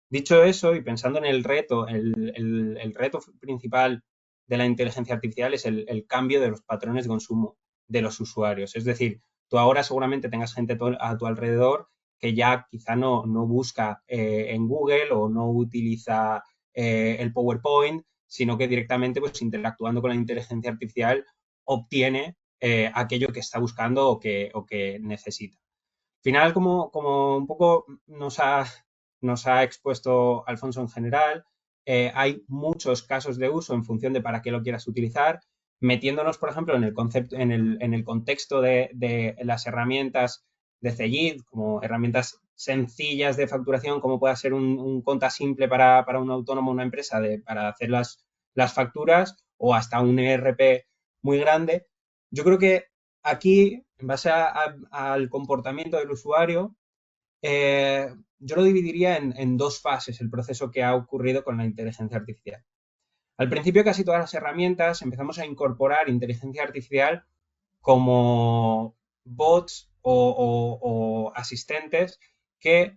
Dicho eso, y pensando en el reto, el reto principal de la inteligencia artificial es el cambio de los patrones de consumo de los usuarios. Es decir, tú ahora seguramente tengas gente a tu alrededor que ya quizá no busca en Google o no utiliza el PowerPoint, sino que directamente, pues interactuando con la inteligencia artificial, obtiene aquello que está buscando o que necesita. Al final, como un poco nos ha expuesto Alfonso en general, hay muchos casos de uso en función de para qué lo quieras utilizar, metiéndonos, por ejemplo, en el concepto, en el contexto de las herramientas de Cegid, como herramientas sencillas de facturación, como pueda ser un conta simple para un autónomo o una empresa para hacer las facturas, o hasta un ERP muy grande. Yo creo que aquí, en base al comportamiento del usuario, yo lo dividiría en dos fases, el proceso que ha ocurrido con la inteligencia artificial. Al principio, casi todas las herramientas empezamos a incorporar inteligencia artificial como bots o asistentes que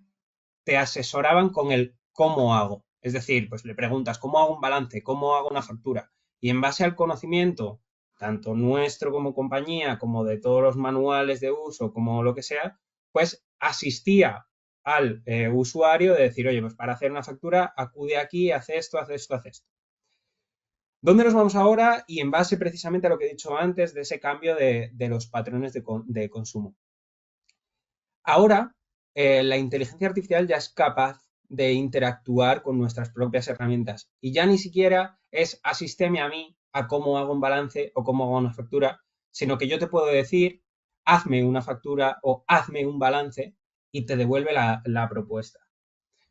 te asesoraban con el cómo hago. Es decir, pues le preguntas cómo hago un balance, cómo hago una factura. Y en base al conocimiento, tanto nuestro como compañía, como de todos los manuales de uso, como lo que sea, pues asistía al usuario de decir, oye, pues para hacer una factura, acude aquí, haz esto, haz esto, haz esto. ¿Dónde nos vamos ahora? Y en base precisamente a lo que he dicho antes de ese cambio de los patrones de consumo. Ahora, la inteligencia artificial ya es capaz de interactuar con nuestras propias herramientas y ya ni siquiera es asísteme a mí a cómo hago un balance o cómo hago una factura, sino que yo te puedo decir, hazme una factura o hazme un balance y te devuelve la propuesta.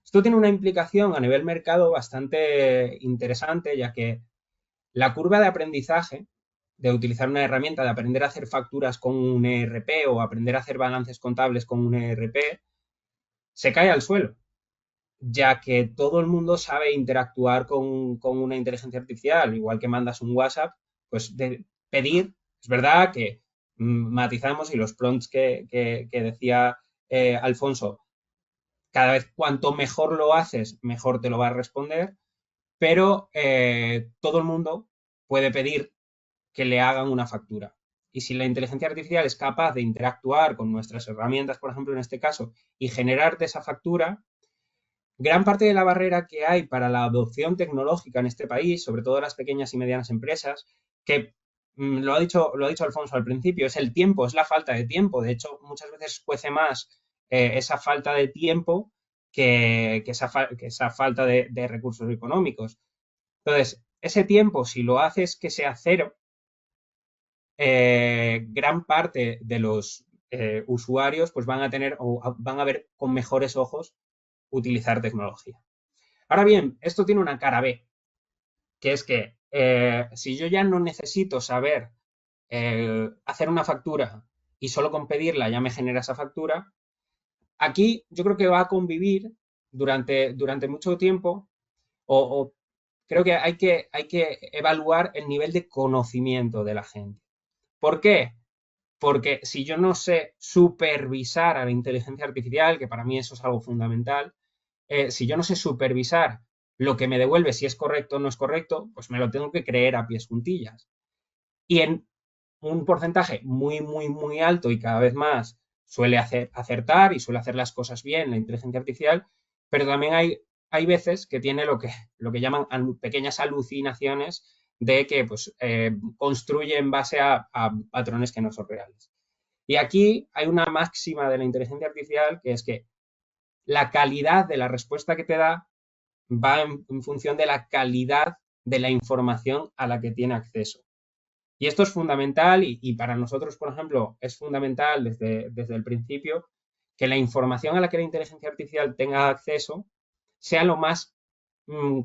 Esto tiene una implicación a nivel mercado bastante interesante, ya que la curva de aprendizaje de utilizar una herramienta, de aprender a hacer facturas con un ERP o aprender a hacer balances contables con un ERP, se cae al suelo, ya que todo el mundo sabe interactuar con una inteligencia artificial, igual que mandas un WhatsApp, pues de pedir, es verdad que matizamos y los prompts que decía Alfonso, cada vez cuanto mejor lo haces, mejor te lo va a responder, pero todo el mundo puede pedir que le hagan una factura. Y si la inteligencia artificial es capaz de interactuar con nuestras herramientas, por ejemplo, en este caso, y generarte esa factura, gran parte de la barrera que hay para la adopción tecnológica en este país, sobre todo las pequeñas y medianas empresas, que lo ha dicho Alfonso al principio, es el tiempo, es la falta de tiempo. De hecho, muchas veces cuece más esa falta de tiempo que esa falta de recursos económicos. Entonces, ese tiempo, si lo haces que sea cero, gran parte de los usuarios pues van a tener o van a ver con mejores ojos utilizar tecnología. Ahora bien, esto tiene una cara B, que es que si yo ya no necesito saber hacer una factura y solo con pedirla ya me genera esa factura, aquí yo creo que va a convivir durante mucho tiempo o creo que hay que evaluar el nivel de conocimiento de la gente. ¿Por qué? Porque si yo no sé supervisar a la inteligencia artificial, que para mí eso es algo fundamental, si yo no sé supervisar lo que me devuelve, si es correcto o no es correcto, pues me lo tengo que creer a pies juntillas. Y en un porcentaje muy, muy, muy alto y cada vez más suele acertar y suele hacer las cosas bien la inteligencia artificial, pero también hay veces que tiene lo que llaman pequeñas alucinaciones de que pues, construye en base a patrones que no son reales. Y aquí hay una máxima de la inteligencia artificial que es que la calidad de la respuesta que te da va en función de la calidad de la información a la que tiene acceso. Y esto es fundamental y para nosotros, por ejemplo, es fundamental desde el principio que la información a la que la inteligencia artificial tenga acceso sea lo más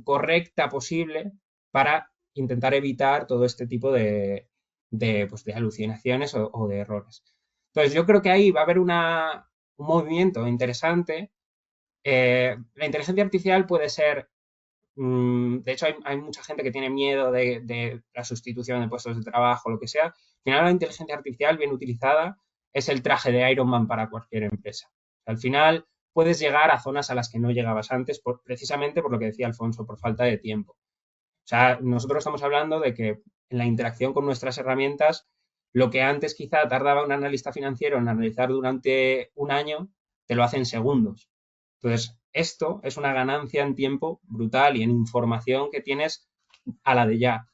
correcta posible para intentar evitar todo este tipo pues, de alucinaciones o de errores. Entonces, yo creo que ahí va a haber un movimiento interesante. La inteligencia artificial puede ser, de hecho hay mucha gente que tiene miedo de la sustitución de puestos de trabajo, lo que sea. Al final la inteligencia artificial bien utilizada es el traje de Iron Man para cualquier empresa. Al final puedes llegar a zonas a las que no llegabas antes, precisamente por lo que decía Alfonso, por falta de tiempo. O sea, nosotros estamos hablando de que en la interacción con nuestras herramientas, lo que antes quizá tardaba un analista financiero en analizar durante un año, te lo hace en segundos. Entonces, esto es una ganancia en tiempo brutal y en información que tienes a la de ya.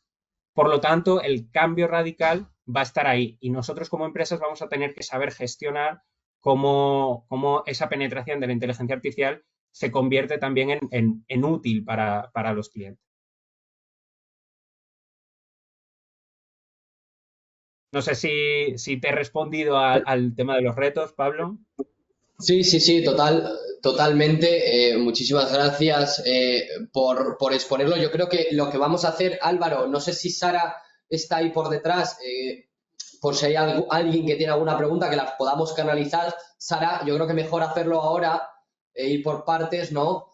Por lo tanto, el cambio radical va a estar ahí y nosotros como empresas vamos a tener que saber gestionar cómo esa penetración de la inteligencia artificial se convierte también en útil para los clientes. No sé si te he respondido al tema de los retos, Pablo. Sí, totalmente. Muchísimas gracias por exponerlo. Yo creo que lo que vamos a hacer, Álvaro, no sé si Sara está ahí por detrás, por si hay alguien que tiene alguna pregunta que las podamos canalizar. Sara, yo creo que mejor hacerlo ahora, ir por partes, ¿no?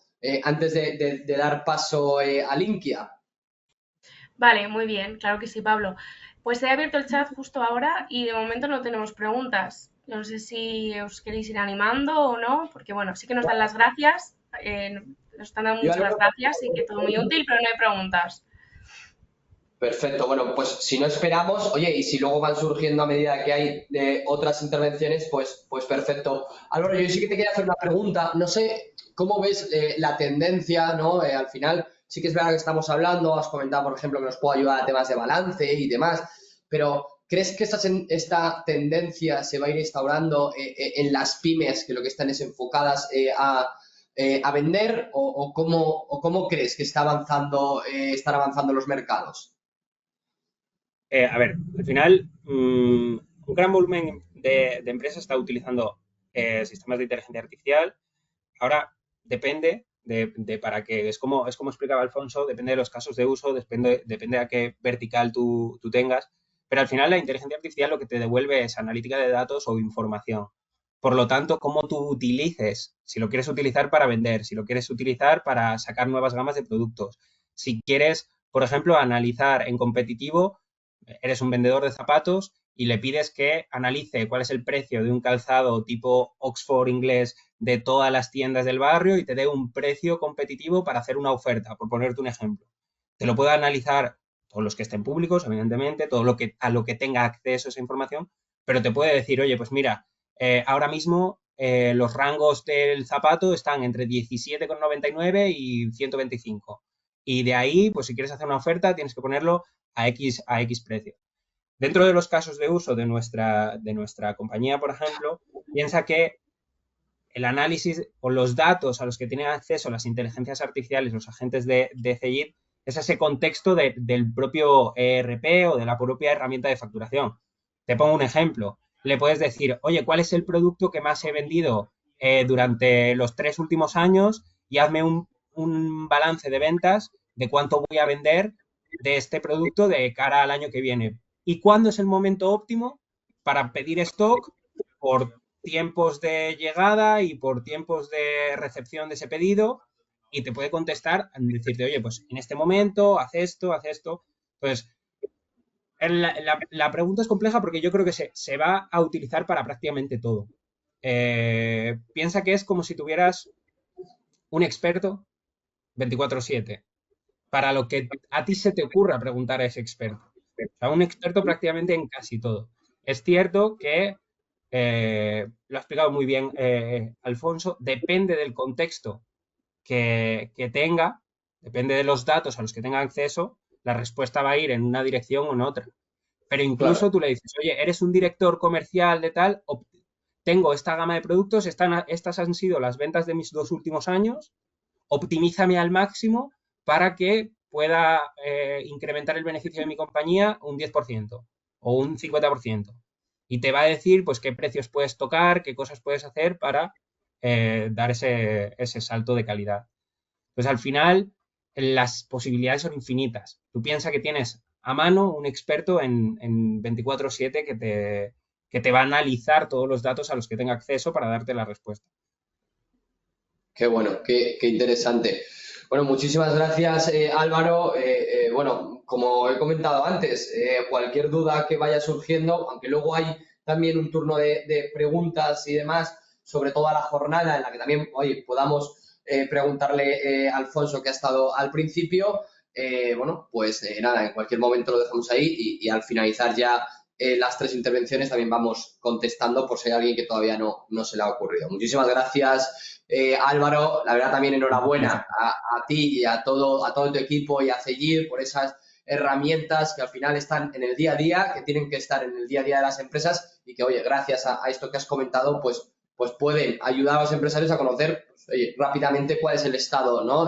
Antes de dar paso a Linkia. Vale, muy bien, claro que sí, Pablo. Pues he abierto el chat justo ahora y de momento no tenemos preguntas. No sé si os queréis ir animando o no, porque bueno, sí que nos dan las gracias, nos están dando muchas las gracias y que todo muy útil, pero no hay preguntas. Perfecto, bueno, pues si no esperamos, oye, y si luego van surgiendo a medida que hay de otras intervenciones, pues perfecto. Álvaro, yo sí que te quería hacer una pregunta, no sé cómo ves la tendencia, ¿no? Al final sí que es verdad que estamos hablando, has comentado, por ejemplo, que nos puede ayudar a temas de balance y demás, pero ¿crees que esta tendencia se va a ir instaurando en las pymes, que lo que están es enfocadas a vender o cómo crees que están avanzando los mercados? A ver, al final, un gran volumen de empresas está utilizando sistemas de inteligencia artificial. Ahora, depende de para qué. Es como explicaba Alfonso, depende de los casos de uso, depende a qué vertical tú tengas. Pero al final, la inteligencia artificial lo que te devuelve es analítica de datos o información. Por lo tanto, cómo tú utilices, si lo quieres utilizar para vender, si lo quieres utilizar para sacar nuevas gamas de productos, si quieres, por ejemplo, analizar en competitivo, eres un vendedor de zapatos y le pides que analice cuál es el precio de un calzado tipo Oxford inglés de todas las tiendas del barrio y te dé un precio competitivo para hacer una oferta, por ponerte un ejemplo. Te lo puede analizar todos los que estén públicos, evidentemente, a lo que tenga acceso a esa información, pero te puede decir, oye, pues mira, ahora mismo los rangos del zapato están entre 17,99 y 125. Y de ahí, pues si quieres hacer una oferta, tienes que ponerlo a X precio. Dentro de los casos de uso de nuestra compañía, por ejemplo, piensa que el análisis o los datos a los que tienen acceso las inteligencias artificiales, los agentes de CEID, es ese contexto del propio ERP o de la propia herramienta de facturación. Te pongo un ejemplo. Le puedes decir, oye, ¿cuál es el producto que más he vendido durante los 3 últimos años? Y hazme un balance de ventas de cuánto voy a vender de este producto de cara al año que viene. ¿Y cuándo es el momento óptimo para pedir stock por tiempos de llegada y por tiempos de recepción de ese pedido? Y te puede contestar, decirte, oye, pues en este momento, haz esto, haz esto. Pues la pregunta es compleja porque yo creo que se va a utilizar para prácticamente todo. Piensa que es como si tuvieras un experto 24/7 para lo que a ti se te ocurra preguntar a ese experto. O sea, un experto prácticamente en casi todo. Es cierto que, lo ha explicado muy bien Alfonso, depende del contexto que tenga, depende de los datos a los que tenga acceso, la respuesta va a ir en una dirección o en otra. Pero incluso Claro. tú le dices, oye, eres un director comercial de tal, tengo esta gama de productos, estas han sido las ventas de mis 2 últimos años, optimízame al máximo para que pueda incrementar el beneficio de mi compañía un 10% o un 50%. Y te va a decir pues qué precios puedes tocar, qué cosas puedes hacer para dar ese salto de calidad. Pues al final las posibilidades son infinitas. Tú piensas que tienes a mano un experto en 24/7 que te va a analizar todos los datos a los que tenga acceso para darte la respuesta. Qué bueno, qué interesante. Bueno, muchísimas gracias, Álvaro. Bueno, como he comentado antes, cualquier duda que vaya surgiendo, aunque luego hay también un turno de preguntas y demás sobre toda la jornada en la que también oye, podamos preguntarle a Alfonso, que ha estado al principio. Bueno, pues nada, en cualquier momento lo dejamos ahí y al finalizar ya las 3 intervenciones también vamos contestando por si hay alguien que todavía no se le ha ocurrido. Muchísimas gracias, Álvaro. La verdad también enhorabuena a ti y a todo tu equipo y a Ceyyir por esas herramientas que al final están en el día a día, que tienen que estar en el día a día de las empresas y que, oye, gracias a esto que has comentado, pues pueden ayudar a los empresarios a conocer pues, oye, rápidamente cuál es el estado, ¿no?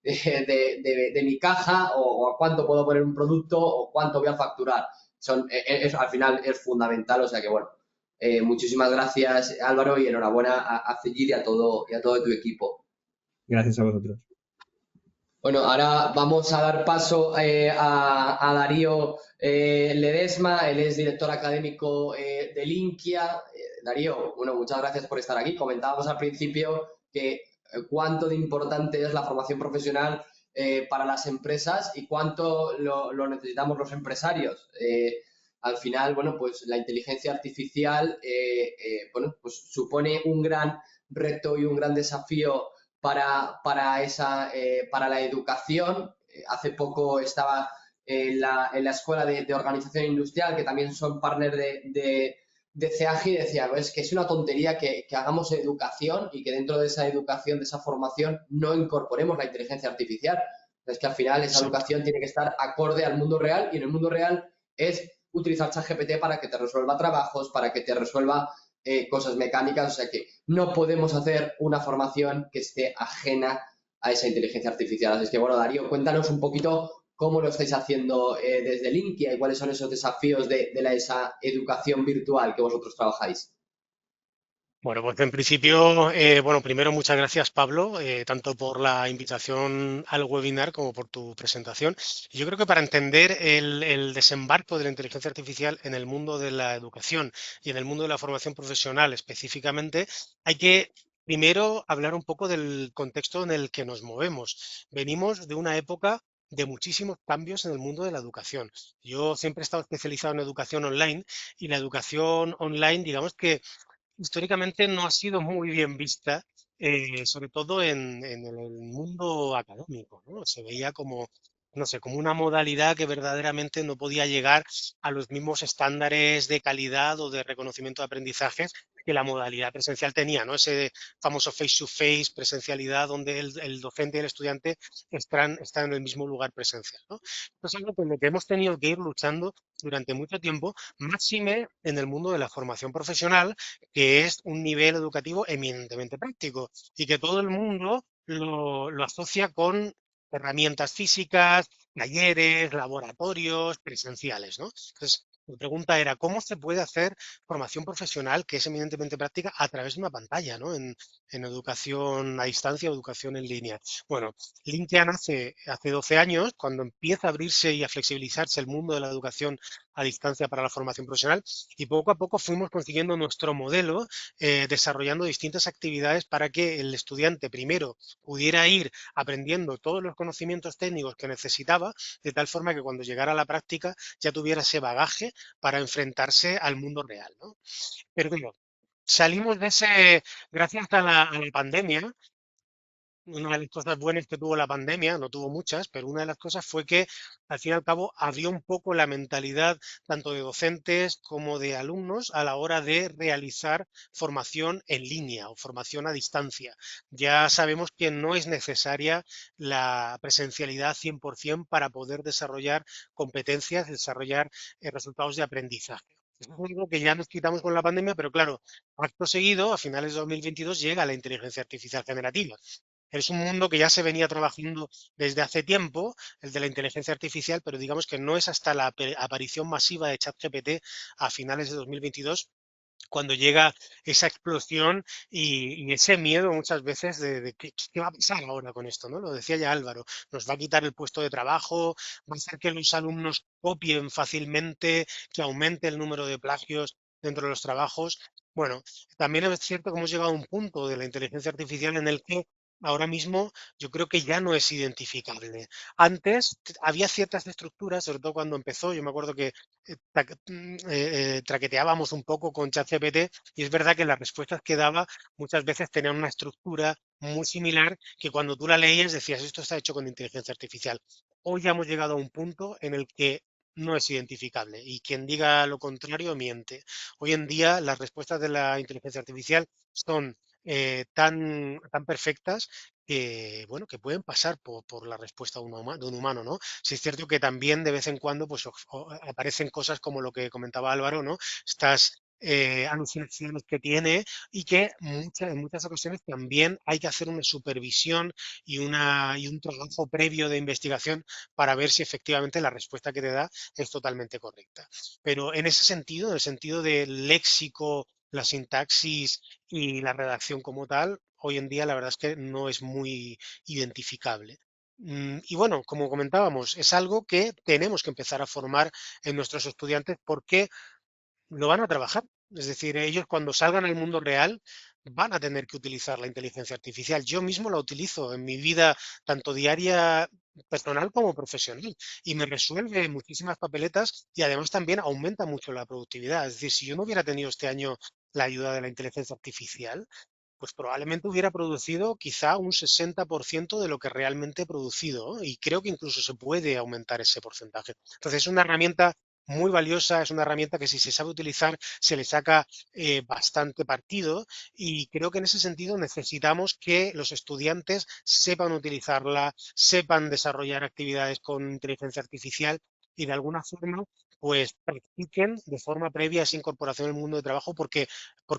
de mi caja o a cuánto puedo poner un producto o cuánto voy a facturar. Al final es fundamental, o sea que bueno, muchísimas gracias, Álvaro, y enhorabuena a Ceyyir y a todo tu equipo. Gracias a vosotros. Bueno, ahora vamos a dar paso a Darío Ledesma, él es director académico de Linkia. Darío, bueno, muchas gracias por estar aquí. Comentábamos al principio que cuánto de importante es la formación profesional para las empresas y cuánto lo necesitamos los empresarios. Al final, bueno, pues la inteligencia artificial, bueno, pues supone un gran reto y un gran desafío para la educación. Hace poco estaba en la Escuela de Organización Industrial, que también son partner de CEAGI, y decía, es que es una tontería que hagamos educación y que dentro de esa educación, de esa formación, no incorporemos la inteligencia artificial. Es que al final esa educación tiene que estar acorde al mundo real y en el mundo real es utilizar ChatGPT para que te resuelva trabajos, para que te resuelva cosas mecánicas, o sea que no podemos hacer una formación que esté ajena a esa inteligencia artificial. Así que, bueno, Darío, cuéntanos un poquito cómo lo estáis haciendo desde Linkia y cuáles son esos desafíos de esa educación virtual que vosotros trabajáis. Bueno, pues en principio, bueno, primero muchas gracias, Pablo, tanto por la invitación al webinar como por tu presentación. Yo creo que para entender el desembarco de la inteligencia artificial en el mundo de la educación y en el mundo de la formación profesional específicamente, hay que primero hablar un poco del contexto en el que nos movemos. Venimos de una época de muchísimos cambios en el mundo de la educación. Yo siempre he estado especializado en educación online y la educación online, digamos que históricamente no ha sido muy bien vista, sobre todo en el mundo académico, ¿no? Se veía como, no sé, como una modalidad que verdaderamente no podía llegar a los mismos estándares de calidad o de reconocimiento de aprendizajes que la modalidad presencial tenía, ¿no? Ese famoso face-to-face, presencialidad, donde el docente y el estudiante están en el mismo lugar presencial, ¿no? Esto es algo con lo que hemos tenido que ir luchando durante mucho tiempo, máxime en el mundo de la formación profesional, que es un nivel educativo eminentemente práctico y que todo el mundo lo asocia con herramientas físicas, talleres, laboratorios, presenciales, ¿no? Entonces, mi pregunta era, ¿cómo se puede hacer formación profesional que es eminentemente práctica a través de una pantalla, ¿no? En educación a distancia o educación en línea. Bueno, LinkedIn hace 12 años, cuando empieza a abrirse y a flexibilizarse el mundo de la educación a distancia para la formación profesional, y poco a poco fuimos consiguiendo nuestro modelo, desarrollando distintas actividades para que el estudiante primero pudiera ir aprendiendo todos los conocimientos técnicos que necesitaba, de tal forma que cuando llegara a la práctica ya tuviera ese bagaje para enfrentarse al mundo real, ¿no? Pero digo, salimos de ese, gracias a la pandemia. Una de las cosas buenas que tuvo la pandemia, no tuvo muchas, pero una de las cosas fue que al fin y al cabo abrió un poco la mentalidad tanto de docentes como de alumnos a la hora de realizar formación en línea o formación a distancia. Ya sabemos que no es necesaria la presencialidad 100% para poder desarrollar competencias, desarrollar resultados de aprendizaje. Eso es algo que ya nos quitamos con la pandemia, pero claro, acto seguido, a finales de 2022, llega la inteligencia artificial generativa. Es un mundo que ya se venía trabajando desde hace tiempo, el de la inteligencia artificial, pero digamos que no es hasta la aparición masiva de ChatGPT a finales de 2022 cuando llega esa explosión y ese miedo muchas veces de qué va a pasar ahora con esto, ¿no? Lo decía ya Álvaro, nos va a quitar el puesto de trabajo, va a hacer que los alumnos copien fácilmente, que aumente el número de plagios. dentro de los trabajos. Bueno, también es cierto que hemos llegado a un punto de la inteligencia artificial en el que ahora mismo yo creo que ya no es identificable. Antes había ciertas estructuras, sobre todo cuando empezó, yo me acuerdo que traqueteábamos un poco con ChatGPT y es verdad que las respuestas que daba muchas veces tenían una estructura muy similar que cuando tú la leías decías, esto está hecho con inteligencia artificial. Hoy ya hemos llegado a un punto en el que no es identificable y quien diga lo contrario miente. Hoy en día las respuestas de la inteligencia artificial son tan perfectas que, bueno, que pueden pasar por la respuesta de un humano, ¿no? Sí es cierto que también de vez en cuando pues, aparecen cosas como lo que comentaba Álvaro, ¿no? Estas alucinaciones que tiene y que en muchas ocasiones también hay que hacer una supervisión y un trabajo previo de investigación para ver si efectivamente la respuesta que te da es totalmente correcta. Pero en ese sentido, en el sentido del léxico, la sintaxis y la redacción como tal, hoy en día la verdad es que no es muy identificable. Y bueno, como comentábamos, es algo que tenemos que empezar a formar en nuestros estudiantes porque lo van a trabajar. Es decir, ellos cuando salgan al mundo real van a tener que utilizar la inteligencia artificial. Yo mismo la utilizo en mi vida tanto diaria, personal como profesional y me resuelve muchísimas papeletas y además también aumenta mucho la productividad. Es decir, si yo no hubiera tenido este año la ayuda de la inteligencia artificial, pues probablemente hubiera producido quizá un 60% de lo que realmente he producido, ¿no? Y creo que incluso se puede aumentar ese porcentaje. Entonces es una herramienta muy valiosa, es una herramienta que si se sabe utilizar se le saca bastante partido y creo que en ese sentido necesitamos que los estudiantes sepan utilizarla, sepan desarrollar actividades con inteligencia artificial y de alguna forma pues practiquen de forma previa esa incorporación al mundo de trabajo porque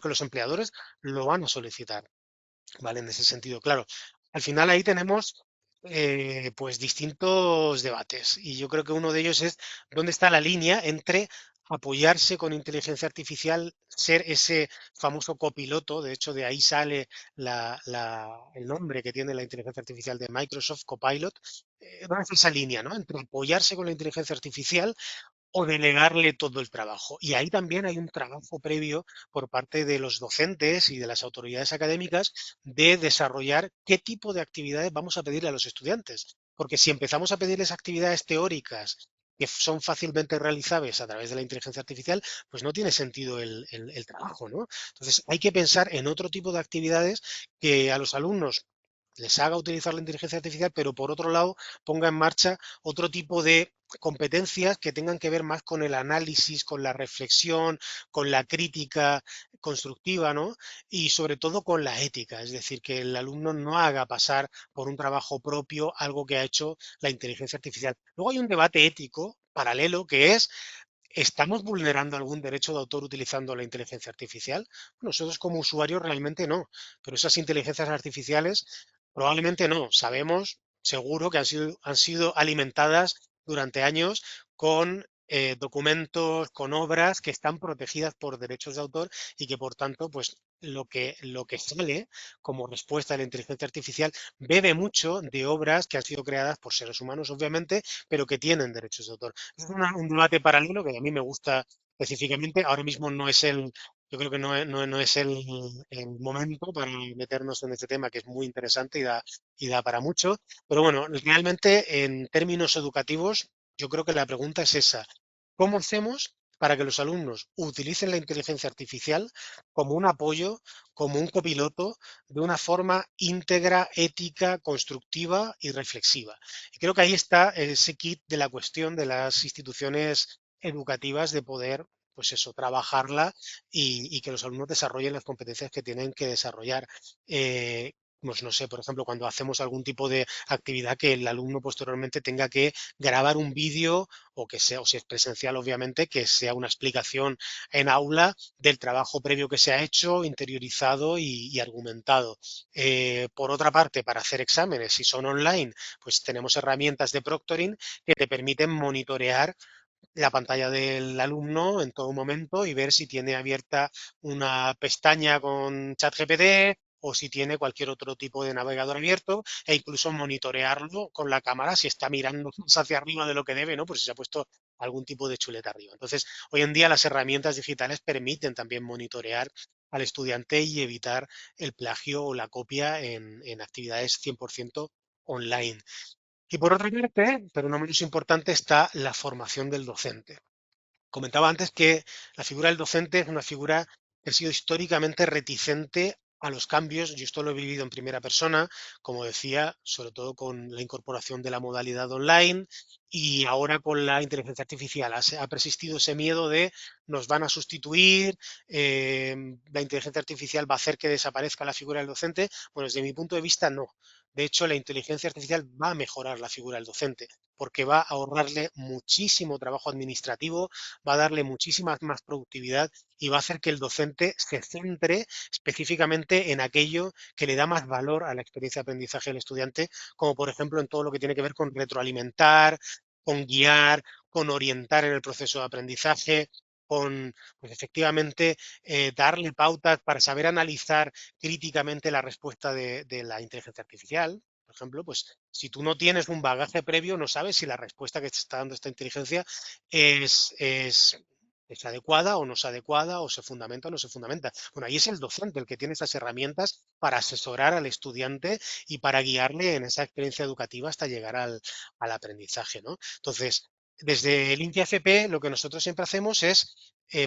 los empleadores lo van a solicitar, ¿vale? En ese sentido, claro. Al final ahí tenemos pues distintos debates y yo creo que uno de ellos es dónde está la línea entre apoyarse con inteligencia artificial, ser ese famoso copiloto, de hecho de ahí sale el nombre que tiene la inteligencia artificial de Microsoft, Copilot, ¿dónde está esa línea, ¿no? Entre apoyarse con la inteligencia artificial o delegarle todo el trabajo. Y ahí también hay un trabajo previo por parte de los docentes y de las autoridades académicas de desarrollar qué tipo de actividades vamos a pedirle a los estudiantes. Porque si empezamos a pedirles actividades teóricas que son fácilmente realizables a través de la inteligencia artificial, pues no tiene sentido el trabajo, ¿no? Entonces hay que pensar en otro tipo de actividades que a los alumnos les haga utilizar la inteligencia artificial, pero por otro lado ponga en marcha otro tipo de competencias que tengan que ver más con el análisis, con la reflexión, con la crítica constructiva, ¿no? Y sobre todo con la ética, es decir, que el alumno no haga pasar por un trabajo propio algo que ha hecho la inteligencia artificial. Luego hay un debate ético paralelo que es ¿estamos vulnerando algún derecho de autor utilizando la inteligencia artificial? Bueno, nosotros como usuarios realmente no, pero esas inteligencias artificiales probablemente no. Sabemos, seguro, que han sido alimentadas durante años con documentos, con obras que están protegidas por derechos de autor y que por tanto, pues lo que sale como respuesta de la inteligencia artificial bebe mucho de obras que han sido creadas por seres humanos, obviamente, pero que tienen derechos de autor. Es un debate paralelo que a mí me gusta específicamente. Ahora mismo no es yo creo que no es el momento para meternos en este tema que es muy interesante y da para mucho. Pero bueno, realmente en términos educativos, yo creo que la pregunta es esa. ¿Cómo hacemos para que los alumnos utilicen la inteligencia artificial como un apoyo, como un copiloto, de una forma íntegra, ética, constructiva y reflexiva? Y creo que ahí está ese kit de la cuestión de las instituciones educativas de poder, pues eso, trabajarla y que los alumnos desarrollen las competencias que tienen que desarrollar. Pues no sé, por ejemplo, cuando hacemos algún tipo de actividad que el alumno posteriormente tenga que grabar un vídeo o que sea, o si es presencial, obviamente, que sea una explicación en aula del trabajo previo que se ha hecho, interiorizado y argumentado. Por otra parte, para hacer exámenes, si son online, pues tenemos herramientas de proctoring que te permiten monitorear la pantalla del alumno en todo momento y ver si tiene abierta una pestaña con ChatGPT o si tiene cualquier otro tipo de navegador abierto e incluso monitorearlo con la cámara si está mirando más hacia arriba de lo que debe, ¿no? Pues si se ha puesto algún tipo de chuleta arriba. Entonces, hoy en día las herramientas digitales permiten también monitorear al estudiante y evitar el plagio o la copia en actividades 100% online. Y por otra parte, pero no menos importante, está la formación del docente. Comentaba antes que la figura del docente es una figura que ha sido históricamente reticente a los cambios. Yo esto lo he vivido en primera persona, como decía, sobre todo con la incorporación de la modalidad online y ahora con la inteligencia artificial. Ha persistido ese miedo de nos van a sustituir, la inteligencia artificial va a hacer que desaparezca la figura del docente. Bueno, desde mi punto de vista, no. De hecho, la inteligencia artificial va a mejorar la figura del docente porque va a ahorrarle muchísimo trabajo administrativo, va a darle muchísima más productividad y va a hacer que el docente se centre específicamente en aquello que le da más valor a la experiencia de aprendizaje del estudiante, como por ejemplo en todo lo que tiene que ver con retroalimentar, con guiar, con orientar en el proceso de aprendizaje, con pues efectivamente darle pautas para saber analizar críticamente la respuesta de la inteligencia artificial. Por ejemplo, pues si tú no tienes un bagaje previo, no sabes si la respuesta que te está dando esta inteligencia es adecuada o no es adecuada, o se fundamenta o no se fundamenta. Bueno, ahí es el docente el que tiene esas herramientas para asesorar al estudiante y para guiarle en esa experiencia educativa hasta llegar al aprendizaje, ¿no? Entonces, desde el INCIA-FP lo que nosotros siempre hacemos es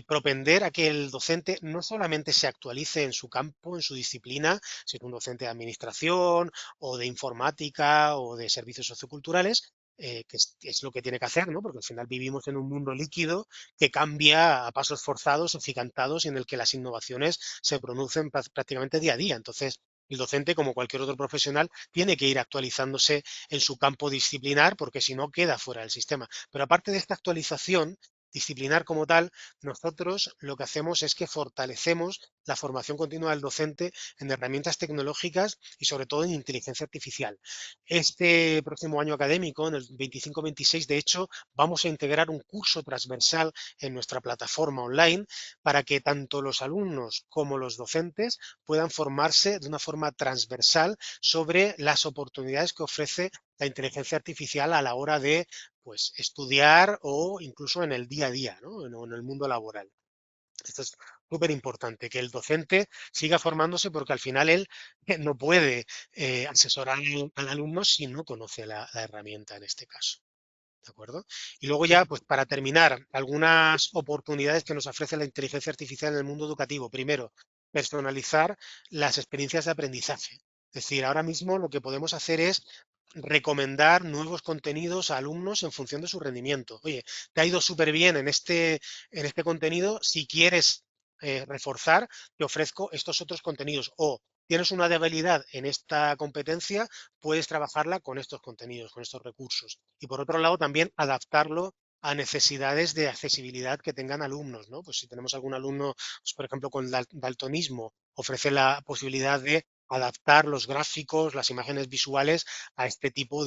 propender a que el docente no solamente se actualice en su campo, en su disciplina, si es un docente de administración o de informática o de servicios socioculturales, que es lo que tiene que hacer, ¿no? Porque al final vivimos en un mundo líquido que cambia a pasos forzados, agigantados, y en el que las innovaciones se producen prácticamente día a día. Entonces, el docente, como cualquier otro profesional, tiene que ir actualizándose en su campo disciplinar, porque si no queda fuera del sistema. Pero aparte de esta actualización disciplinar como tal, nosotros lo que hacemos es que fortalecemos la formación continua del docente en herramientas tecnológicas y sobre todo en inteligencia artificial. Este próximo año académico, en el 25-26, de hecho, vamos a integrar un curso transversal en nuestra plataforma online para que tanto los alumnos como los docentes puedan formarse de una forma transversal sobre las oportunidades que ofrece la inteligencia artificial a la hora de pues, estudiar o incluso en el día a día, ¿no? En el mundo laboral. Esto es súper importante, que el docente siga formándose porque al final él no puede asesorar al alumno si no conoce la herramienta en este caso. ¿De acuerdo? Y luego ya, pues para terminar, algunas oportunidades que nos ofrece la inteligencia artificial en el mundo educativo. Primero, personalizar las experiencias de aprendizaje. Es decir, ahora mismo lo que podemos hacer es recomendar nuevos contenidos a alumnos en función de su rendimiento. Oye, te ha ido súper bien en este contenido, si quieres reforzar, te ofrezco estos otros contenidos. O tienes una debilidad en esta competencia, puedes trabajarla con estos contenidos, con estos recursos. Y por otro lado, también adaptarlo a necesidades de accesibilidad que tengan alumnos, ¿no? Pues si tenemos algún alumno, pues, por ejemplo, con daltonismo, ofrece la posibilidad de adaptar los gráficos, las imágenes visuales a este tipo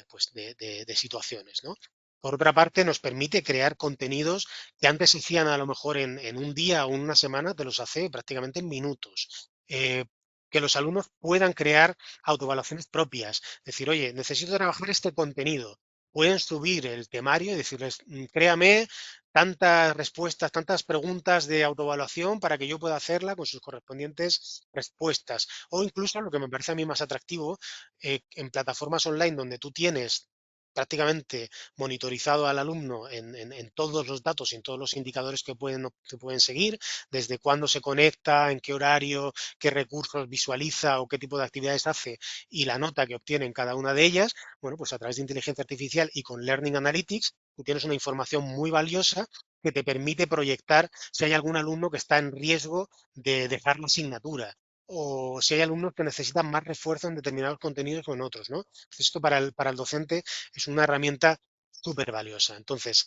pues, de situaciones, ¿no? Por otra parte, nos permite crear contenidos que antes se hacían a lo mejor en un día o en una semana, te los hace prácticamente en minutos. Que los alumnos puedan crear autoevaluaciones propias. Decir, oye, necesito trabajar este contenido. Pueden subir el temario y decirles, créame tantas respuestas, tantas preguntas de autoevaluación para que yo pueda hacerla con sus correspondientes respuestas. O incluso, lo que me parece a mí más atractivo, en plataformas online donde tú tienes prácticamente monitorizado al alumno en todos los datos y en todos los indicadores que pueden seguir, desde cuándo se conecta, en qué horario, qué recursos visualiza o qué tipo de actividades hace y la nota que obtiene en cada una de ellas. Bueno, pues a través de inteligencia artificial y con Learning Analytics, tú tienes una información muy valiosa que te permite proyectar si hay algún alumno que está en riesgo de dejar la asignatura o si hay alumnos que necesitan más refuerzo en determinados contenidos o en otros, ¿no? Entonces, esto para el docente es una herramienta súper valiosa. Entonces,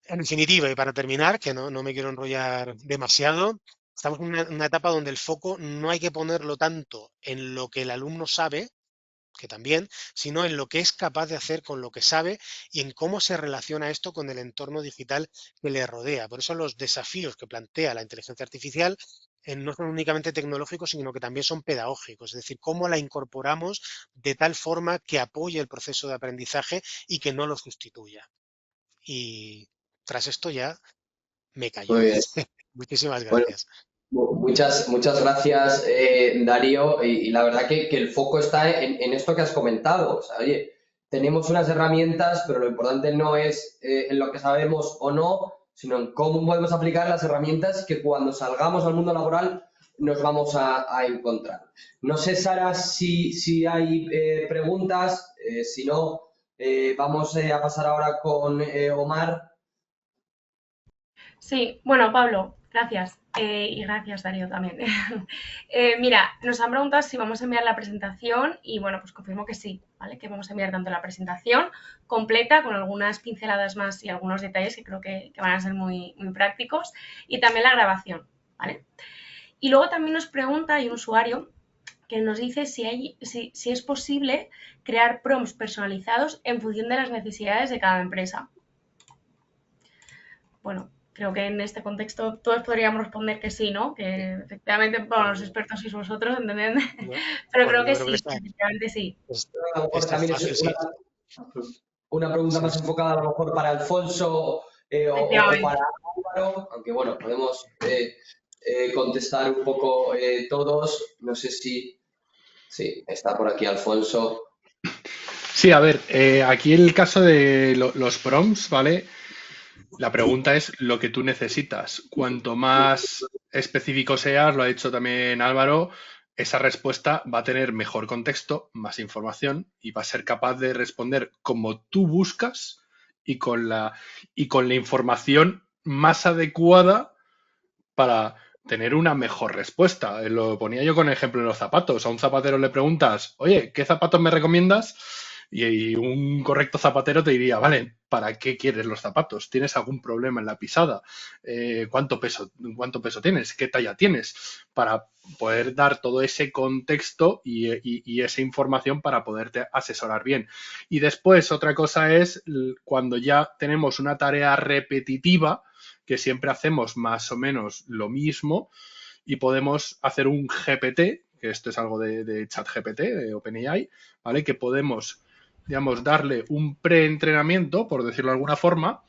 en definitiva, y para terminar, que no me quiero enrollar demasiado, estamos en una etapa donde el foco no hay que ponerlo tanto en lo que el alumno sabe, que también, sino en lo que es capaz de hacer con lo que sabe y en cómo se relaciona esto con el entorno digital que le rodea. Por eso los desafíos que plantea la inteligencia artificial no son únicamente tecnológicos, sino que también son pedagógicos, es decir, cómo la incorporamos de tal forma que apoye el proceso de aprendizaje y que no lo sustituya. y tras esto ya me callo. Muy bien. Muchísimas Bueno, gracias. muchas gracias, Darío. Y la verdad que el foco está en esto que has comentado. O sea, oye, tenemos unas herramientas, pero lo importante no es en lo que sabemos o no, sino en cómo podemos aplicar las herramientas que cuando salgamos al mundo laboral nos vamos a encontrar. No sé, Sara, si hay preguntas. Si no, vamos a pasar ahora con Omar. Sí, bueno, Pablo, gracias. Y gracias, Darío, también. Mira, nos han preguntado si vamos a enviar la presentación y bueno, pues confirmo que sí, ¿vale? Que vamos a enviar tanto la presentación completa con algunas pinceladas más y algunos detalles que creo que van a ser muy, muy prácticos y también la grabación, ¿vale? Y luego también nos pregunta, hay un usuario que nos dice si es posible crear prompts personalizados en función de las necesidades de cada empresa. Bueno, creo que en este contexto todos podríamos responder que sí, ¿no? Que efectivamente, bueno, los expertos sois vosotros, ¿entended? Pero Bueno, creo que yo creo que sí, efectivamente sí. A lo mejor esta es también fácil, es sí. una pregunta Sí, más enfocada a lo mejor para Alfonso o para Efectivamente. Álvaro, aunque bueno, podemos contestar un poco todos. No sé si sí, está por aquí Alfonso. Sí, a ver, aquí el caso de los prompts, ¿vale? La pregunta es lo que tú necesitas. Cuanto más específico seas, lo ha dicho también Álvaro, esa respuesta va a tener mejor contexto, más información y va a ser capaz de responder como tú buscas y con la información más adecuada para tener una mejor respuesta. Lo ponía yo con el ejemplo de los zapatos. A un zapatero le preguntas, oye, ¿qué zapatos me recomiendas? Y un correcto zapatero te diría, vale, ¿para qué quieres los zapatos? ¿Tienes algún problema en la pisada? ¿Cuánto peso tienes? ¿Qué talla tienes? Para poder dar todo ese contexto y esa información para poderte asesorar bien. Y después, otra cosa es cuando ya tenemos una tarea repetitiva, que siempre hacemos más o menos lo mismo y podemos hacer un GPT, que esto es algo de ChatGPT, de OpenAI, ¿vale? Que podemos, digamos, darle un preentrenamiento, por decirlo de alguna forma,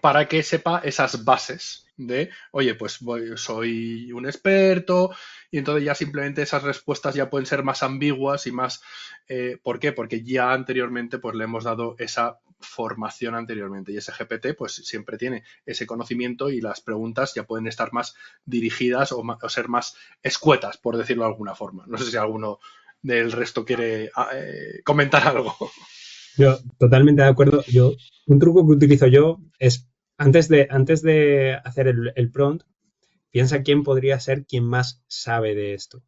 para que sepa esas bases de, oye, pues soy un experto y entonces ya simplemente esas respuestas ya pueden ser más ambiguas y más... ¿por qué? Porque ya anteriormente pues le hemos dado esa formación anteriormente y ese GPT pues siempre tiene ese conocimiento y las preguntas ya pueden estar más dirigidas o ser más escuetas, por decirlo de alguna forma. No sé si alguno del resto quiere comentar algo. Yo totalmente de acuerdo. Un truco que utilizo yo es, antes de hacer el prompt, piensa quién podría ser quien más sabe de esto.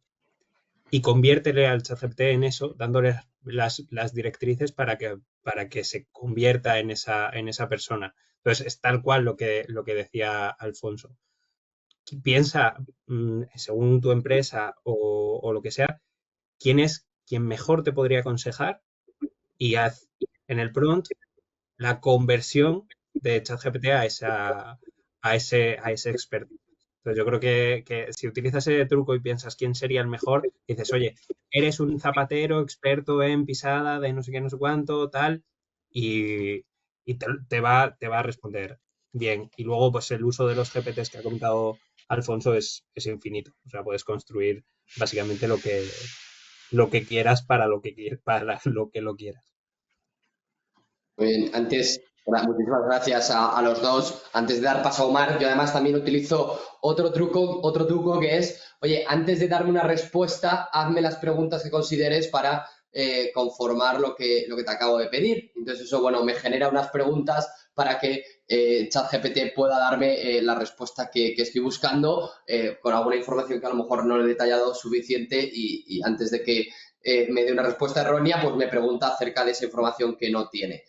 Y conviértele al ChatGPT en eso, dándole las directrices para que se convierta en esa persona. Entonces, es tal cual lo que decía Alfonso. Piensa, según tu empresa o lo que sea, quién es quien mejor te podría aconsejar y haz en el prompt la conversión de ChatGPT a ese experto. Entonces yo creo que si utilizas ese truco y piensas quién sería el mejor, dices, oye, eres un zapatero experto en pisada de no sé qué, no sé cuánto, tal, y te va a responder bien. Y luego, pues el uso de los GPTs que ha comentado Alfonso es infinito. O sea, puedes construir básicamente lo que quieras para lo que lo quieras. Muy bien, muchísimas gracias a los dos. Antes de dar paso a Omar, yo además también utilizo otro truco que es, oye, antes de darme una respuesta, hazme las preguntas que consideres para conformar lo que te acabo de pedir. Entonces eso, bueno, me genera unas preguntas para que ChatGPT pueda darme la respuesta que estoy buscando con alguna información que a lo mejor no le he detallado suficiente y antes de que me dé una respuesta errónea, pues me pregunta acerca de esa información que no tiene.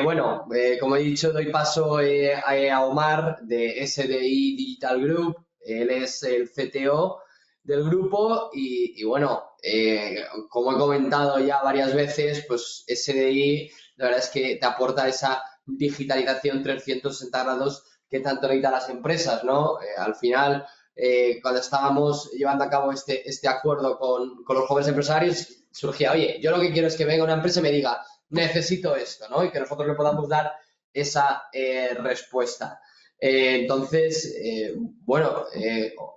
Bueno, como he dicho, doy paso a Omar de SDI Digital Group. Él es el CTO del grupo y bueno, como he comentado ya varias veces, pues SDI la verdad es que te aporta esa digitalización 360 grados que tanto necesitan las empresas, ¿no? Al final, cuando estábamos llevando a cabo este acuerdo con los jóvenes empresarios, surgía, oye, yo lo que quiero es que venga una empresa y me diga, necesito esto, ¿no? Y que nosotros le podamos dar esa respuesta. Entonces, bueno,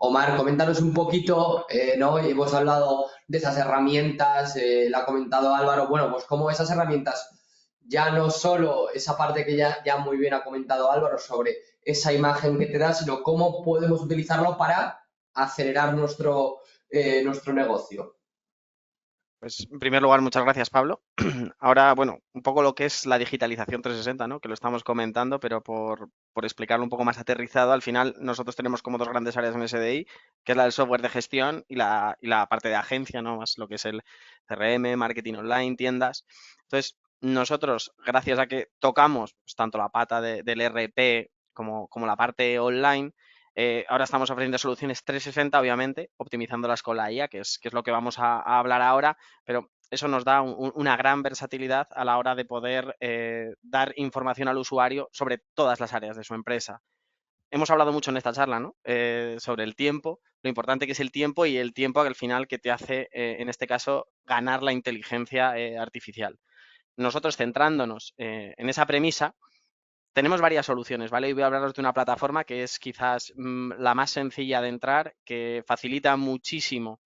Omar, coméntanos un poquito, ¿no? Hemos hablado de esas herramientas, la ha comentado Álvaro, bueno, pues cómo esas herramientas, ya no solo esa parte que ya muy bien ha comentado Álvaro sobre esa imagen que te da, sino cómo podemos utilizarlo para acelerar nuestro negocio. Pues en primer lugar, muchas gracias, Pablo. Ahora, bueno, un poco lo que es la digitalización 360, ¿no? Que lo estamos comentando, pero por explicarlo un poco más aterrizado, al final nosotros tenemos como dos grandes áreas en SDI, que es la del software de gestión y la parte de agencia, ¿no? Más lo que es el CRM, marketing online, tiendas. Entonces, nosotros, gracias a que tocamos pues, tanto la pata del RP como la parte online, ahora estamos ofreciendo soluciones 360, obviamente, optimizándolas con la IA, que es lo que vamos a hablar ahora, pero eso nos da una gran versatilidad a la hora de poder dar información al usuario sobre todas las áreas de su empresa. Hemos hablado mucho en esta charla, ¿no? Sobre el tiempo, lo importante que es el tiempo y el tiempo al final que te hace, en este caso, ganar la inteligencia artificial. Nosotros centrándonos en esa premisa, tenemos varias soluciones, ¿vale? Y voy a hablaros de una plataforma que es quizás la más sencilla de entrar, que facilita muchísimo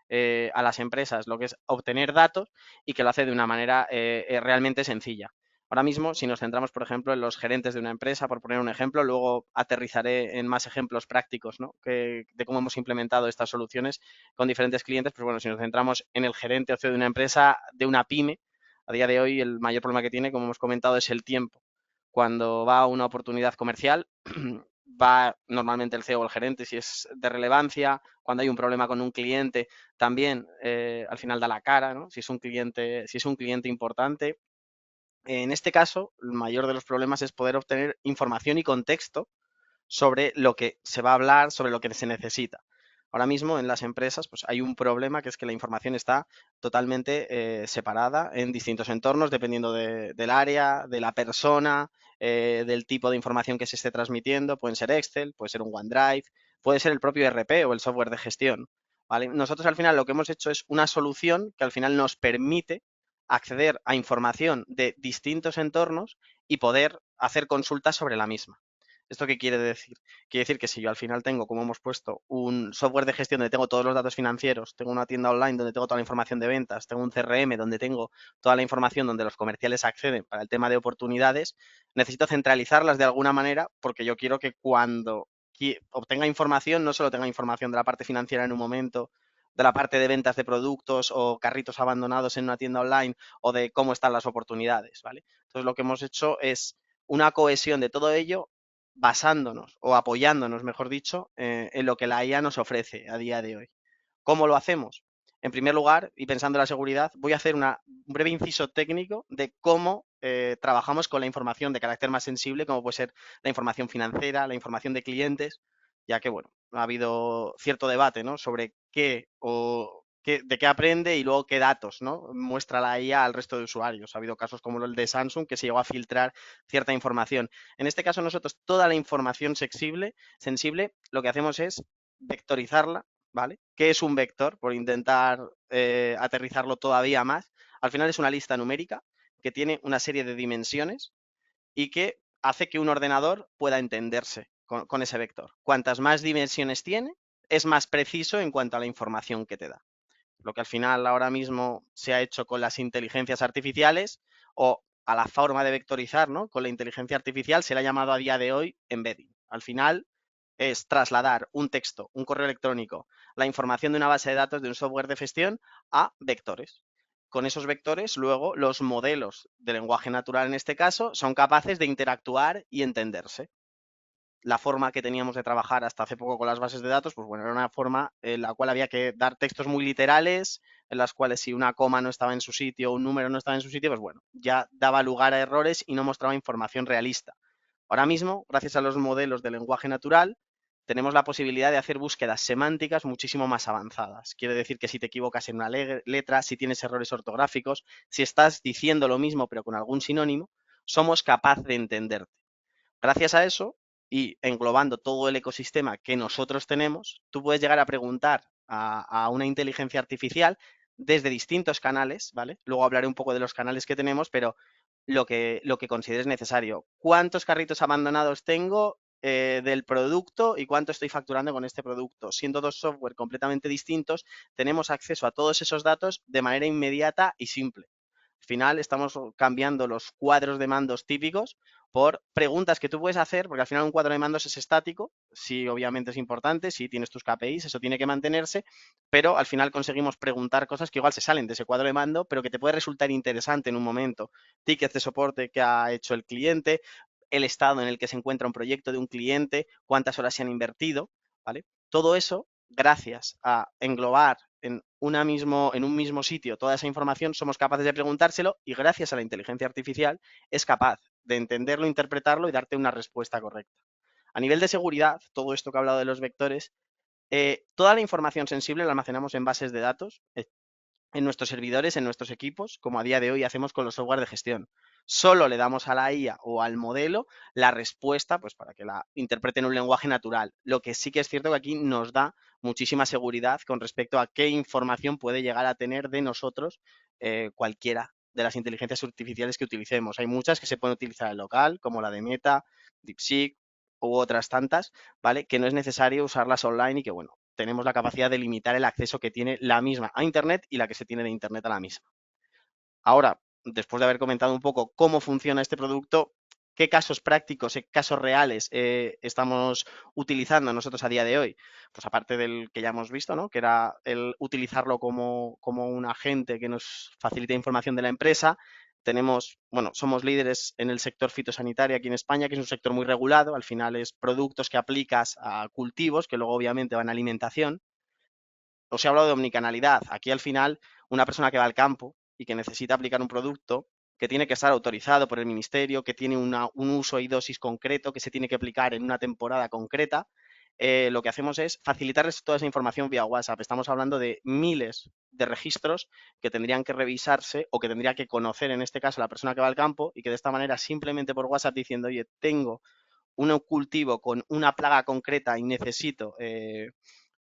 a las empresas lo que es obtener datos y que lo hace de una manera realmente sencilla. Ahora mismo, si nos centramos, por ejemplo, en los gerentes de una empresa, por poner un ejemplo, luego aterrizaré en más ejemplos prácticos, ¿no? de cómo hemos implementado estas soluciones con diferentes clientes. Pues bueno, si nos centramos en el gerente o CEO de una empresa, de una pyme, a día de hoy el mayor problema que tiene, como hemos comentado, es el tiempo. Cuando va a una oportunidad comercial, va normalmente el CEO o el gerente si es de relevancia. Cuando hay un problema con un cliente, también al final da la cara, ¿no? Si es un cliente importante. En este caso, el mayor de los problemas es poder obtener información y contexto sobre lo que se va a hablar, sobre lo que se necesita. Ahora mismo en las empresas pues hay un problema que es que la información está totalmente separada en distintos entornos dependiendo del área, de la persona, del tipo de información que se esté transmitiendo. Pueden ser Excel, puede ser un OneDrive, puede ser el propio ERP o el software de gestión. ¿Vale? Nosotros al final lo que hemos hecho es una solución que al final nos permite acceder a información de distintos entornos y poder hacer consultas sobre la misma. ¿Esto qué quiere decir? Quiere decir que si yo al final tengo, como hemos puesto, un software de gestión donde tengo todos los datos financieros, tengo una tienda online donde tengo toda la información de ventas, tengo un CRM donde tengo toda la información donde los comerciales acceden para el tema de oportunidades, necesito centralizarlas de alguna manera porque yo quiero que cuando obtenga información, no solo tenga información de la parte financiera en un momento, de la parte de ventas de productos o carritos abandonados en una tienda online o de cómo están las oportunidades, ¿vale? Entonces lo que hemos hecho es una cohesión de todo ello basándonos o apoyándonos, mejor dicho, en lo que la IA nos ofrece a día de hoy. ¿Cómo lo hacemos? En primer lugar, y pensando en la seguridad, voy a hacer un breve inciso técnico de cómo trabajamos con la información de carácter más sensible, como puede ser la información financiera, la información de clientes, ya que, bueno, ha habido cierto debate, ¿no? Sobre de qué aprende y luego qué datos, ¿no? Muestra la IA al resto de usuarios. Ha habido casos como el de Samsung que se llegó a filtrar cierta información. En este caso, nosotros toda la información sensible, lo que hacemos es vectorizarla, ¿vale? ¿Qué es un vector? Por intentar aterrizarlo todavía más. Al final es una lista numérica que tiene una serie de dimensiones y que hace que un ordenador pueda entenderse con ese vector. Cuantas más dimensiones tiene, es más preciso en cuanto a la información que te da. Lo que al final ahora mismo se ha hecho con las inteligencias artificiales o a la forma de vectorizar, ¿no? Con la inteligencia artificial se le ha llamado a día de hoy embedding. Al final es trasladar un texto, un correo electrónico, la información de una base de datos de un software de gestión a vectores. Con esos vectores, luego, los modelos de lenguaje natural, en este caso, son capaces de interactuar y entenderse. La forma que teníamos de trabajar hasta hace poco con las bases de datos, pues bueno, era una forma en la cual había que dar textos muy literales, en las cuales si una coma no estaba en su sitio o un número no estaba en su sitio, pues bueno, ya daba lugar a errores y no mostraba información realista. Ahora mismo, gracias a los modelos de lenguaje natural, tenemos la posibilidad de hacer búsquedas semánticas muchísimo más avanzadas. Quiere decir que si te equivocas en una letra, si tienes errores ortográficos, si estás diciendo lo mismo pero con algún sinónimo, somos capaces de entenderte. Gracias a eso, y englobando todo el ecosistema que nosotros tenemos, tú puedes llegar a preguntar a una inteligencia artificial desde distintos canales, ¿vale? Luego hablaré un poco de los canales que tenemos, pero lo que consideres necesario. ¿Cuántos carritos abandonados tengo del producto y cuánto estoy facturando con este producto? Siendo dos software completamente distintos, tenemos acceso a todos esos datos de manera inmediata y simple. Al final estamos cambiando los cuadros de mandos típicos por preguntas que tú puedes hacer, porque al final un cuadro de mandos es estático, sí, obviamente es importante, sí tienes tus KPIs, eso tiene que mantenerse, pero al final conseguimos preguntar cosas que igual se salen de ese cuadro de mando, pero que te puede resultar interesante en un momento. Tickets de soporte que ha hecho el cliente, el estado en el que se encuentra un proyecto de un cliente, cuántas horas se han invertido, ¿vale? Todo eso, gracias a englobar en un mismo sitio toda esa información, somos capaces de preguntárselo y gracias a la inteligencia artificial es capaz de entenderlo, interpretarlo y darte una respuesta correcta. A nivel de seguridad, todo esto que he hablado de los vectores, toda la información sensible la almacenamos en bases de datos, en nuestros servidores, en nuestros equipos, como a día de hoy hacemos con los software de gestión. Solo le damos a la IA o al modelo la respuesta, pues para que la interprete en un lenguaje natural. Lo que sí que es cierto que aquí nos da muchísima seguridad con respecto a qué información puede llegar a tener de nosotros cualquiera de las inteligencias artificiales que utilicemos. Hay muchas que se pueden utilizar en local, como la de Meta, DeepSeek u otras tantas, ¿vale? Que no es necesario usarlas online y que, bueno, tenemos la capacidad de limitar el acceso que tiene la misma a Internet y la que se tiene de Internet a la misma. Ahora, después de haber comentado un poco cómo funciona este producto, qué casos prácticos, qué casos reales estamos utilizando nosotros a día de hoy, pues aparte del que ya hemos visto, ¿no? Que era el utilizarlo como un agente que nos facilita información de la empresa. Tenemos, bueno, somos líderes en el sector fitosanitario aquí en España, que es un sector muy regulado. Al final es productos que aplicas a cultivos que luego obviamente van a alimentación. Os he hablado de omnicanalidad. Aquí al final, una persona que va al campo y que necesita aplicar un producto que tiene que estar autorizado por el ministerio, que tiene un uso y dosis concreto, que se tiene que aplicar en una temporada concreta, lo que hacemos es facilitarles toda esa información vía WhatsApp. Estamos hablando de miles de registros que tendrían que revisarse o que tendría que conocer, en este caso, la persona que va al campo y que de esta manera, simplemente por WhatsApp diciendo, oye, tengo un cultivo con una plaga concreta y necesito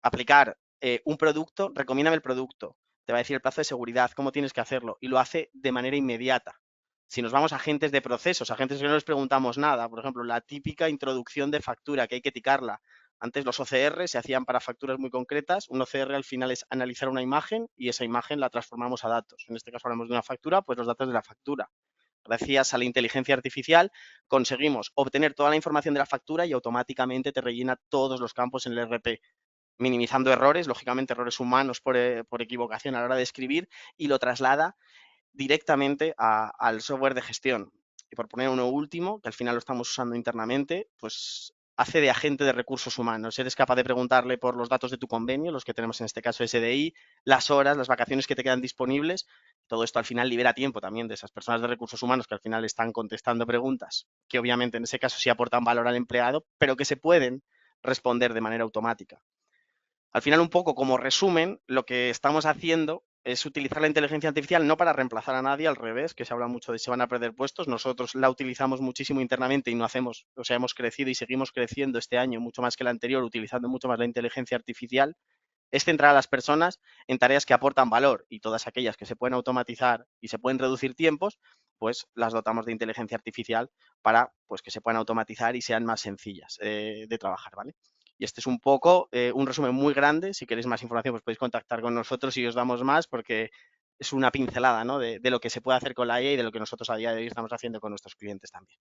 aplicar un producto, recomiéndame el producto, te va a decir el plazo de seguridad, cómo tienes que hacerlo y lo hace de manera inmediata. Si nos vamos a agentes de procesos, agentes que no les preguntamos nada, por ejemplo, la típica introducción de factura que hay que eticarla. Antes los OCR se hacían para facturas muy concretas. Un OCR al final es analizar una imagen y esa imagen la transformamos a datos. En este caso hablamos de una factura, pues los datos de la factura. Gracias a la inteligencia artificial conseguimos obtener toda la información de la factura y automáticamente te rellena todos los campos en el RP, minimizando errores, lógicamente errores humanos por equivocación a la hora de escribir, y lo traslada directamente al software de gestión. Y por poner uno último, que al final lo estamos usando internamente, pues hace de agente de recursos humanos. Eres capaz de preguntarle por los datos de tu convenio, los que tenemos en este caso SDI, las horas, las vacaciones que te quedan disponibles. Todo esto al final libera tiempo también de esas personas de recursos humanos que al final están contestando preguntas que obviamente en ese caso sí aportan valor al empleado, pero que se pueden responder de manera automática. Al final, un poco como resumen, lo que estamos haciendo es utilizar la inteligencia artificial no para reemplazar a nadie, al revés, que se habla mucho de se van a perder puestos. Nosotros la utilizamos muchísimo internamente y no hacemos, o sea, hemos crecido y seguimos creciendo este año mucho más que el anterior, utilizando mucho más la inteligencia artificial. Es centrar a las personas en tareas que aportan valor y todas aquellas que se pueden automatizar y se pueden reducir tiempos, pues las dotamos de inteligencia artificial para pues, que se puedan automatizar y sean más sencillas de trabajar, ¿vale? Y este es un poco un resumen muy grande. Si queréis más información, pues podéis contactar con nosotros y os damos más porque es una pincelada, ¿no? de lo que se puede hacer con la IA y de lo que nosotros a día de hoy estamos haciendo con nuestros clientes también.